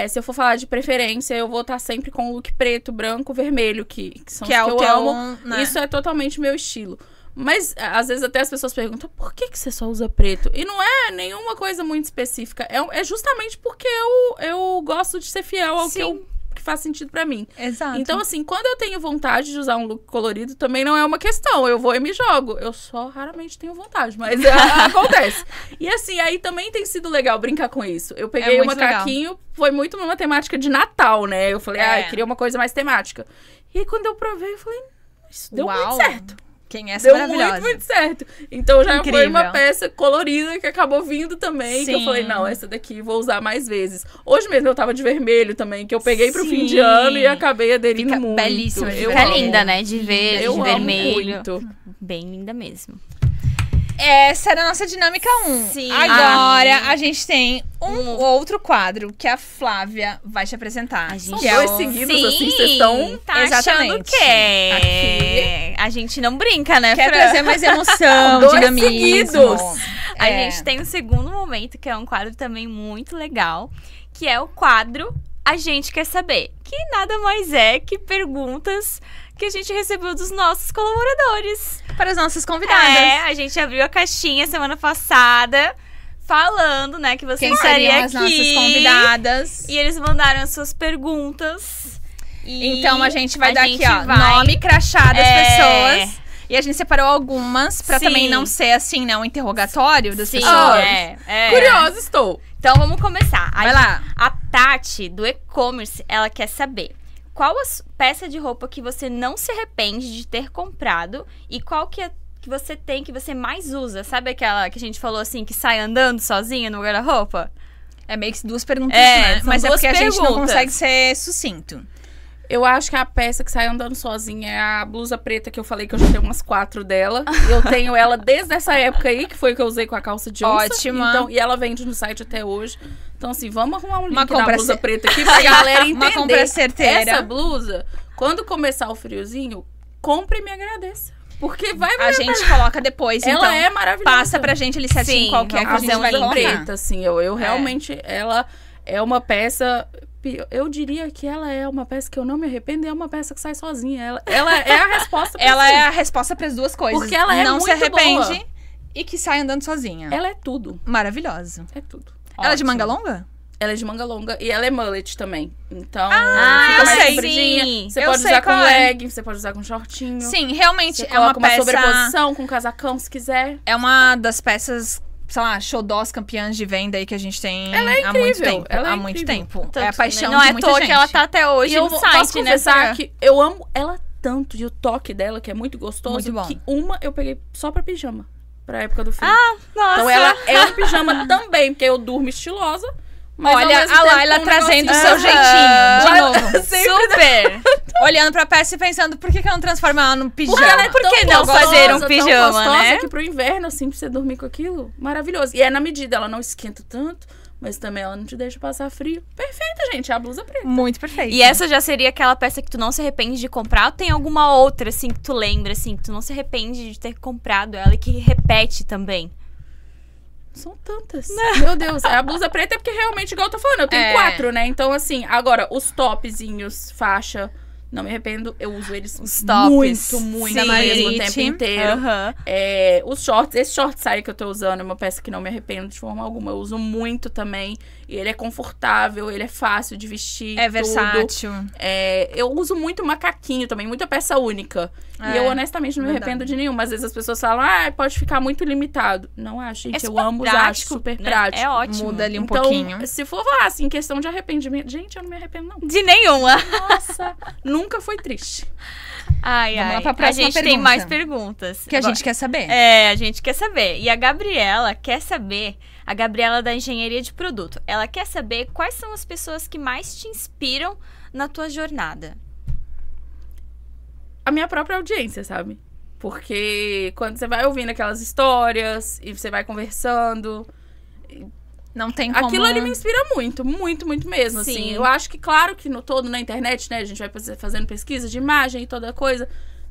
se eu for falar de preferência, eu vou estar sempre com o look preto, branco, vermelho, que são Que os é que o eu teu, amo. né? Isso é totalmente meu estilo. Mas, às vezes, até as pessoas perguntam, por que você só usa preto? E não é nenhuma coisa muito específica. É justamente porque eu gosto de ser fiel ao que faz sentido pra mim. Exato. Então, assim, quando eu tenho vontade de usar um look colorido, também não é uma questão. Eu vou e me jogo. Eu só raramente tenho vontade, mas acontece. E assim, aí também tem sido legal brincar com isso. Eu peguei um muito legal. macaquinho, foi muito numa temática de Natal, né? Eu falei, É. eu queria uma coisa mais temática. E aí, quando eu provei, eu falei, isso deu Uau. muito certo. Quem é essa Deu maravilhosa? muito certo. Então já foi Incrível. uma peça colorida que acabou vindo também. Que eu Sim. falei, não, essa daqui vou usar mais vezes. Hoje mesmo eu tava de vermelho também, que eu peguei pro fim de Sim. ano e acabei aderindo Fica muito. belíssima de Eu Fica amo. linda, né? De verde, Eu de amo vermelho. muito. Bem linda mesmo. Essa era a nossa dinâmica 1. Sim. Agora a gente tem um outro quadro que a Flávia vai te apresentar. A gente- que São é dois o... seguidos, assim, vocês estão... Tá achando Exatamente. que é. A gente não brinca, né, Quer Fran? trazer mais emoção, Dois dinamismo. seguidos. A É. gente tem um segundo momento, que é um quadro também muito legal, que é o quadro A Gente Quer Saber. Que nada mais é que perguntas que a gente recebeu dos nossos colaboradores. Para as nossas convidadas. É, a gente abriu a caixinha semana passada, falando, né, que você Quem estaria seriam as aqui. nossas convidadas. E eles mandaram as suas perguntas. E Então a gente vai dar aqui, gente ó, vai- nome, crachá das É. pessoas. E a gente separou algumas pra Sim. também não ser assim, né, um interrogatório das Sim, pessoas. é. Curiosa estou. Então vamos começar. Vai lá. A Tati, do e-commerce, ela quer saber qual a peça de roupa que você não se arrepende de ter comprado e qual que você tem que você mais usa. Sabe aquela que a gente falou assim, que sai andando sozinha no guarda-roupa? É meio que duas perguntas, É, né? são Mas é duas porque a gente não perguntas. consegue ser sucinto. Eu acho que a peça que sai andando sozinha é a blusa preta que eu falei que eu já tenho umas 4 dela. E eu tenho ela desde essa época aí, que foi que eu usei com a calça de onça. Ótima. Então, e ela vende no site até hoje. Então, assim, vamos arrumar um Uma link da compra blusa cer- preta aqui pra galera entender. Uma compra certeira. Essa blusa, quando começar o friozinho, compre e me agradeça. Porque vai A gente coloca depois, Ela então. é maravilhosa. Passa pra gente ali certinho Sim, qual que é que A a gente vai blusa colocar. preta, assim, eu realmente, ela é uma peça top, eu diria que ela é uma peça que eu não me arrependo e é uma peça que sai sozinha. Ela é a resposta pra Ela isso. é a resposta pras duas coisas. Porque ela é não se muito arrepende boa. e que sai andando sozinha. Ela é tudo. Maravilhosa. É tudo. Ela é de Ótimo. manga longa? Ela é de manga longa e ela é mullet também. Então, Ah, fica eu mais sei. compridinha. Sim. Você Eu pode sei usar com qual é. leg, você pode usar com shortinho. Sim, realmente Você é uma coloca uma peça... sobreposição com casacão, se quiser. É uma das peças, sei lá, xodós campeãs de venda aí que a gente tem Ela é há muito incrível, tempo. ela é há muito incrível. tempo. Tanto, é a paixão não de é à muita toa gente. que ela tá até hoje E eu no posso site, né? confessar que eu amo ela tanto. E o toque dela, que é muito gostoso, Muito bom. que uma eu peguei só pra pijama. Pra época do frio. Nossa. Então ela é um pijama também, porque eu durmo estilosa. Mas ao Olha, mesmo a tempo Laila com um trazendo o negocinho. seu jeitinho, de Laila novo. Super! Olhando pra peça e pensando, por que eu não transformo ela num pijama? Porque ela é Por tão que não gostosa, fazer um tão pijama, gostosa né? que pro inverno, assim, pra você dormir com aquilo, maravilhoso. E é na medida, ela não esquenta tanto, mas também ela não te deixa passar frio. Perfeita, gente, é a blusa preta. Muito perfeito. E essa já seria aquela peça que tu não se arrepende de comprar? Ou tem alguma outra, assim, que tu lembra, assim, que tu não se arrepende de ter comprado ela e que repete também? São tantas. Meu Deus, a blusa preta é porque realmente, igual eu tô falando, eu tenho 4, né? Então, assim, agora, os topzinhos, faixa, não me arrependo, eu uso eles Os tops. muito, muito Sim. mesmo o tempo inteiro. Aham. Os shorts, esse short saia que eu tô usando é uma peça que não me arrependo de forma alguma. Eu uso muito também. E ele é confortável, ele é fácil de vestir. É tudo. versátil. Eu uso muito macaquinho também, muita peça única. E eu, honestamente, não me verdade. arrependo de nenhuma. Às vezes as pessoas falam, pode ficar muito limitado. Não acho, gente. Eu super amo usar, acho prático, super né? prático. É ótimo. Muda ali um Então, pouquinho. se for falar assim, questão de arrependimento, gente, eu não me arrependo, não. De nenhuma. Nossa, nunca foi triste. Ai, Vamos lá ai. pra próxima a gente tem pergunta. mais perguntas. Que a Agora- gente quer saber. A gente quer saber. E a Gabriela quer saber, a Gabriela da Engenharia de Produto, ela quer saber quais são as pessoas que mais te inspiram na tua jornada. A minha própria audiência, sabe? Porque quando você vai ouvindo aquelas histórias e você vai conversando, Não tem como... aquilo ali me inspira muito, muito, muito mesmo, Sim. assim. Eu acho que, claro que no todo, na internet, né, a gente vai fazendo pesquisa de imagem e toda coisa,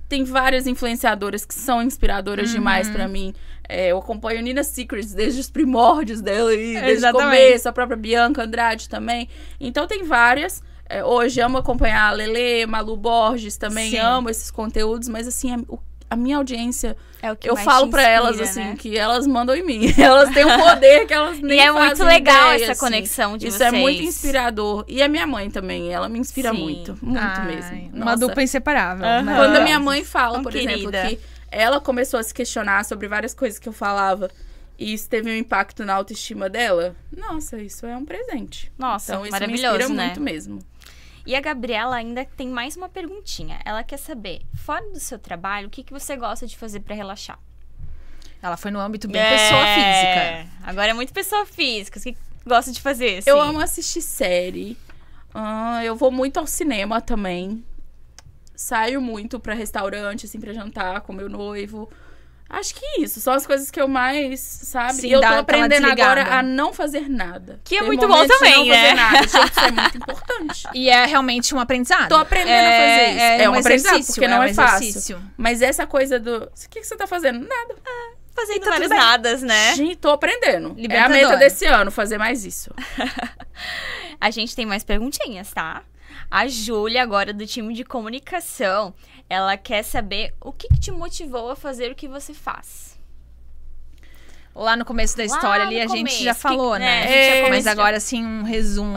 tem várias influenciadoras que são inspiradoras demais pra mim. Eu acompanho Nina Secrets desde os primórdios dela aí, desde o Exatamente. começo, a própria Bianca Andrade também. Então tem várias. Hoje amo acompanhar a Lelê, Malu Borges também, Sim. amo esses conteúdos, mas assim, a minha audiência, É o que eu mais falo te pra inspira, elas assim, né? que elas mandam em mim. Elas têm um poder que elas nem E é muito fazem legal ideia, essa assim. conexão de Isso vocês. é muito inspirador. E a minha mãe também, ela me inspira Sim. muito Ai, mesmo. Uma Nossa. dupla inseparável. Aham. né? Quando a minha mãe fala, Tão por querida. exemplo, que ela começou a se questionar sobre várias coisas que eu falava e isso teve um impacto na autoestima dela, nossa, isso é um presente. Nossa, Então isso maravilhoso, me inspira né? muito mesmo. E a Gabriela ainda tem mais uma perguntinha. Ela quer saber, fora do seu trabalho, o que você gosta de fazer pra relaxar? Ela foi no âmbito bem pessoa física. Agora é muito pessoa física. O que gosta de fazer? Eu assim? amo assistir série. Eu vou muito ao cinema também. Saio muito pra restaurante, assim, pra jantar com meu noivo. Acho que isso. São as coisas que eu mais, sabe? Sim, E eu tô dá aquela aprendendo desligada. agora a não fazer nada. Que é Tem muito bom momentos de também, não fazer né? nada. Gente, isso é muito importante. E é realmente um aprendizado. Tô aprendendo a fazer isso. É um aprendizado, exercício, porque não um é fácil. exercício. Mas essa coisa do... O que você tá fazendo? Nada. Fazendo tá vários tudo bem. nadas, né? Gente, tô aprendendo. É a Libertador. meta desse ano, fazer mais isso. A gente tem mais perguntinhas, tá? A Júlia, agora do time de comunicação, ela quer saber o que te motivou a fazer o que você faz. Lá no começo da história Lá ali, no a gente começo, já que- falou, né, né? a gente já Mas começou- agora, assim, um resumo.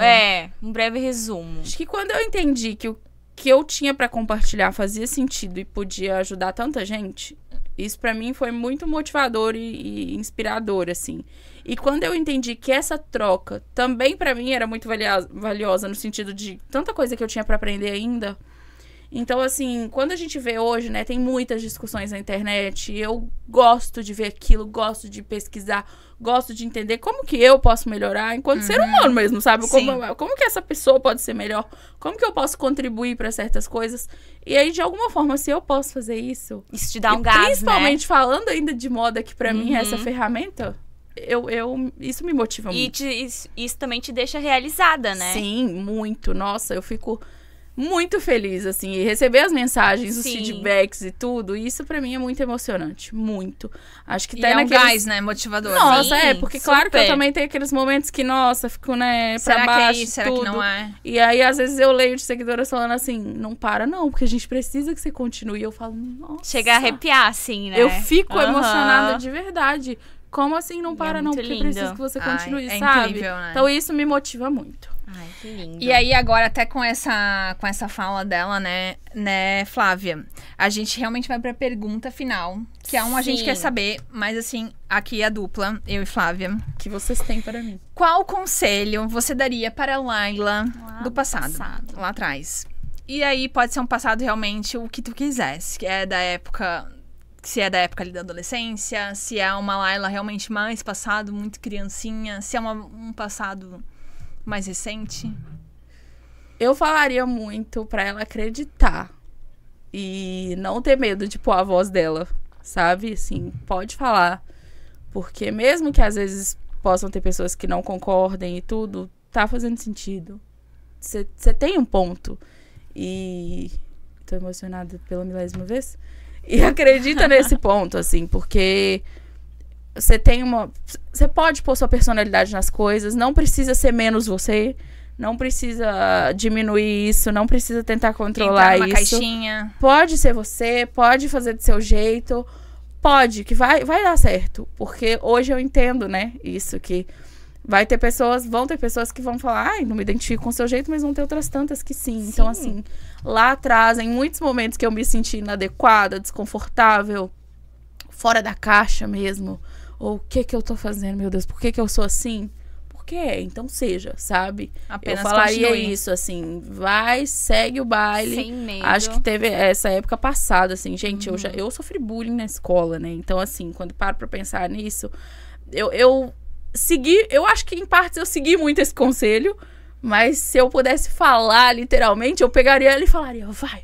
Um breve resumo. Acho que quando eu entendi que o que eu tinha pra compartilhar fazia sentido e podia ajudar tanta gente, isso pra mim foi muito motivador e inspirador, assim. E quando eu entendi que essa troca também pra mim era muito valiosa no sentido de tanta coisa que eu tinha pra aprender ainda. Então, assim, quando a gente vê hoje, né, tem muitas discussões na internet, e eu gosto de ver aquilo, gosto de pesquisar, gosto de entender como que eu posso melhorar enquanto ser humano mesmo, sabe? Como que essa pessoa pode ser melhor? Como que eu posso contribuir pra certas coisas? E aí, de alguma forma, se eu posso fazer isso... Isso te dá um e gás, principalmente né? falando ainda de moda, que pra mim é essa Uhum. ferramenta, isso me motiva E muito. isso também te deixa realizada, né? Sim, muito. Nossa, eu fico muito feliz, assim, e receber as mensagens, os Sim. feedbacks e tudo, isso pra mim é muito emocionante, muito. Acho que E tá é um naqueles... gás, né? Motivador. Nossa, Sim, porque claro que eu super. também tenho aqueles momentos que, nossa, fico, né, Será pra que é baixo, isso? Será tudo. que não é? E aí, às vezes, eu leio de seguidoras falando assim, não para não, porque a gente precisa que você continue. E eu falo, nossa. Chega a arrepiar, assim, né? Eu fico Aham. emocionada de verdade. Como assim não para não? muito Porque lindo. precisa que você continue, Ai, é sabe? incrível, né? Então isso me motiva muito. Ai, que lindo. E aí, agora, até com essa fala dela, né, Flávia? A gente realmente vai pra pergunta final. Que é a gente Sim. quer saber, mas assim, aqui a dupla, eu e Flávia. Que vocês têm para mim. Qual conselho você daria para a Laila Lá do passado? Lá atrás. E aí, pode ser um passado realmente o que tu quisesse. Que é da época... Se é da época ali da adolescência, se é uma Laila realmente mais passado, muito criancinha, se é um passado mais recente. Eu falaria muito pra ela acreditar. E não ter medo de pôr a voz dela, sabe? Assim, pode falar. Porque mesmo que às vezes possam ter pessoas que não concordem e tudo, tá fazendo sentido. Você tem um ponto. E... Tô emocionada pela milésima vez. E acredita nesse ponto, assim, porque você tem uma... Você pode pôr sua personalidade nas coisas, não precisa ser menos você, não precisa diminuir isso, não precisa tentar controlar Entrar numa isso. caixinha. Pode ser você, pode fazer do seu jeito, pode, que vai dar certo. Porque hoje eu entendo, né, isso, que vão ter pessoas que vão falar, ai, não me identifico com o seu jeito, mas vão ter outras tantas que sim. Então, assim, lá atrás, em muitos momentos que eu me senti inadequada, desconfortável, fora da caixa mesmo, ou o que eu tô fazendo, meu Deus, por que eu sou assim? Porque então seja, sabe? Apenas eu falaria continue. isso, assim, vai, segue o baile. Sem medo. Acho que teve essa época passada, assim, gente, eu sofri bullying na escola, né? Então, assim, quando paro pra pensar nisso, eu segui, eu acho que em partes eu segui muito esse conselho, mas se eu pudesse falar literalmente, eu pegaria ela e falaria, vai,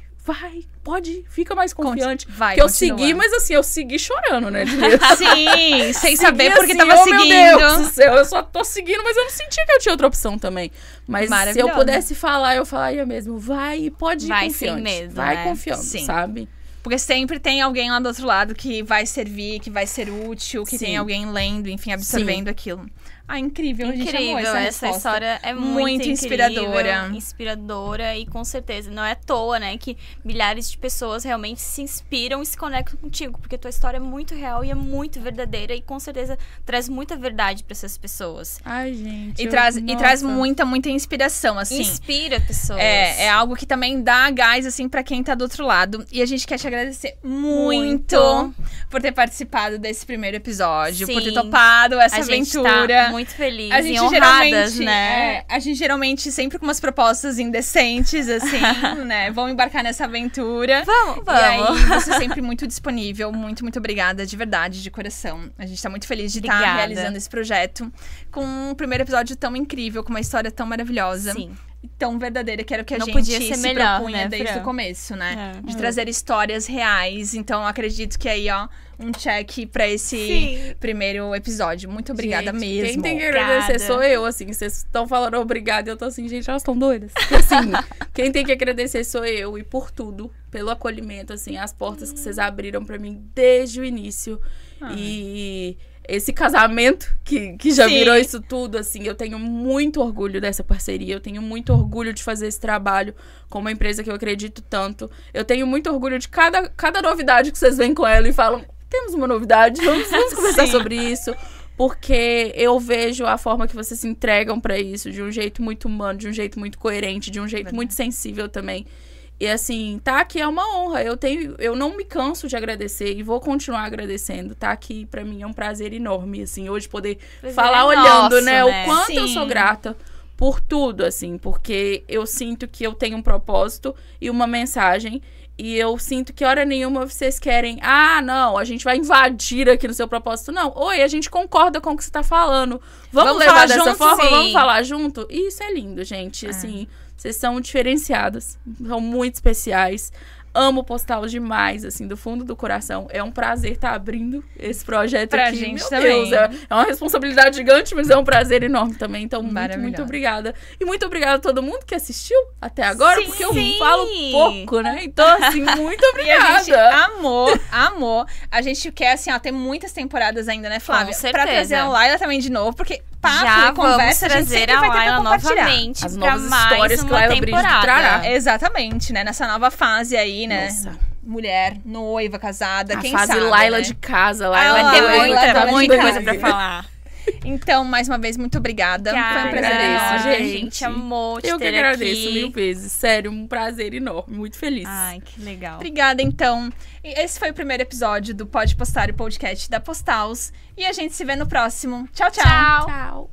pode, fica mais confiante. Vai, que eu continua. segui, mas assim, eu segui chorando, né? de medo. Sim, sem saber Segui porque assim, tava oh, seguindo. Meu Deus do céu, eu só tô seguindo, mas eu não sentia que eu tinha outra opção também. Mas se eu Maravilhosa. pudesse falar, eu falaria mesmo, vai, pode ir Vai confiante. sem medo, vai né? confiando, Sim. sabe? Porque sempre tem alguém lá do outro lado que vai servir, que vai ser útil, que Sim. tem alguém lendo, enfim, absorvendo aquilo. Ah, incrível. A gente amou Incrível, essa essa resposta. história é Muito muito inspiradora. Inspiradora e com certeza não é à toa, né, que milhares de pessoas realmente se inspiram e se conectam contigo, porque tua história é muito real e é muito verdadeira e com certeza traz muita verdade pra essas pessoas. Ai, gente. E traz muita inspiração, assim. Inspira pessoas. É algo que também dá gás, assim, pra quem tá do outro lado. E a gente quer te agradecer muito por ter participado desse primeiro episódio, por ter Sim. topado essa A gente aventura. tá muito feliz A gente e honradas, geralmente, né? a gente geralmente sempre com umas propostas indecentes, assim, né? Vamos embarcar nessa aventura. Vamos. E aí, você sempre muito disponível. Muito obrigada, de verdade, de coração. A gente tá muito feliz de estar Obrigada. realizando esse projeto com um primeiro episódio tão incrível, com uma história tão maravilhosa. Sim. E tão verdadeira, que era o que a Não gente podia ser se melhor, propunha né, desde Fran? o começo, né? É. De trazer histórias reais. Então, acredito que aí, ó, um check pra esse Sim. primeiro episódio. Muito obrigada Gente, mesmo. Quem tem que Obrigada. agradecer sou eu, assim. Vocês estão falando obrigada e eu tô assim, gente, elas estão doidas. Porque, assim, quem tem que agradecer sou eu e por tudo, pelo acolhimento, assim, as portas que vocês abriram pra mim desde o início. E esse casamento que já Sim. virou isso tudo, assim, eu tenho muito orgulho dessa parceria, eu tenho muito orgulho de fazer esse trabalho com uma empresa que eu acredito tanto. Eu tenho muito orgulho de cada novidade que vocês vêm com ela e falam, temos uma novidade, vamos conversar sobre isso. Porque eu vejo a forma que vocês se entregam pra isso, de um jeito muito humano, de um jeito muito coerente, de um jeito muito sensível também. E assim, tá aqui é uma honra. Eu não me canso de agradecer e vou continuar agradecendo. Tá aqui pra mim é um prazer enorme, assim, hoje poder falar olhando, nosso, né, né? o quanto eu Sim. sou grata por tudo, assim, porque eu sinto que eu tenho um propósito e uma mensagem. E eu sinto que hora nenhuma vocês querem, não, a gente vai invadir aqui no seu propósito. Não, oi, a gente concorda com o que você tá falando. Vamos levar falar dessa junto? forma? Sim. Vamos falar junto? E isso é lindo, gente. Assim, vocês são diferenciadas, são muito especiais. amo Postal demais, assim, do fundo do coração. É um prazer estar abrindo esse projeto Pra aqui. gente Meu também. Deus, é uma responsabilidade gigante, mas é um prazer enorme também. Então, muito, Maravilhosa. muito obrigada. E muito obrigada a todo mundo que assistiu até agora, Sim, porque eu sim. falo pouco, né? Então, assim, muito E a gente obrigada. amou. A gente quer, assim, ó, ter muitas temporadas ainda, né, Flávia? Com Pra certeza. trazer a Laila também de novo, porque papo Já e conversa vamos a gente trazer sempre a vai ter pra Laila compartilhar. novamente As pra novas mais histórias que uma Laila Brigide temporada. trará. Exatamente, né? Nessa nova fase aí, né? Nossa. Mulher, noiva, casada, A quem fase sabe, Laila né? de casa, Ah, Laila vai ter noiva, muita tá muita muito coisa mais. pra falar. Então, mais uma vez, muito obrigada. Foi um prazer agradeço, enorme. A gente. gente amou te Eu que ter agradeço aqui. 1000 vezes. Sério, um prazer enorme. Muito feliz. Ai, que legal. Obrigada, então. E esse foi o primeiro episódio do Pode Postar, o podcast da Postals. E a gente se vê no próximo. Tchau, tchau. Tchau. Tchau.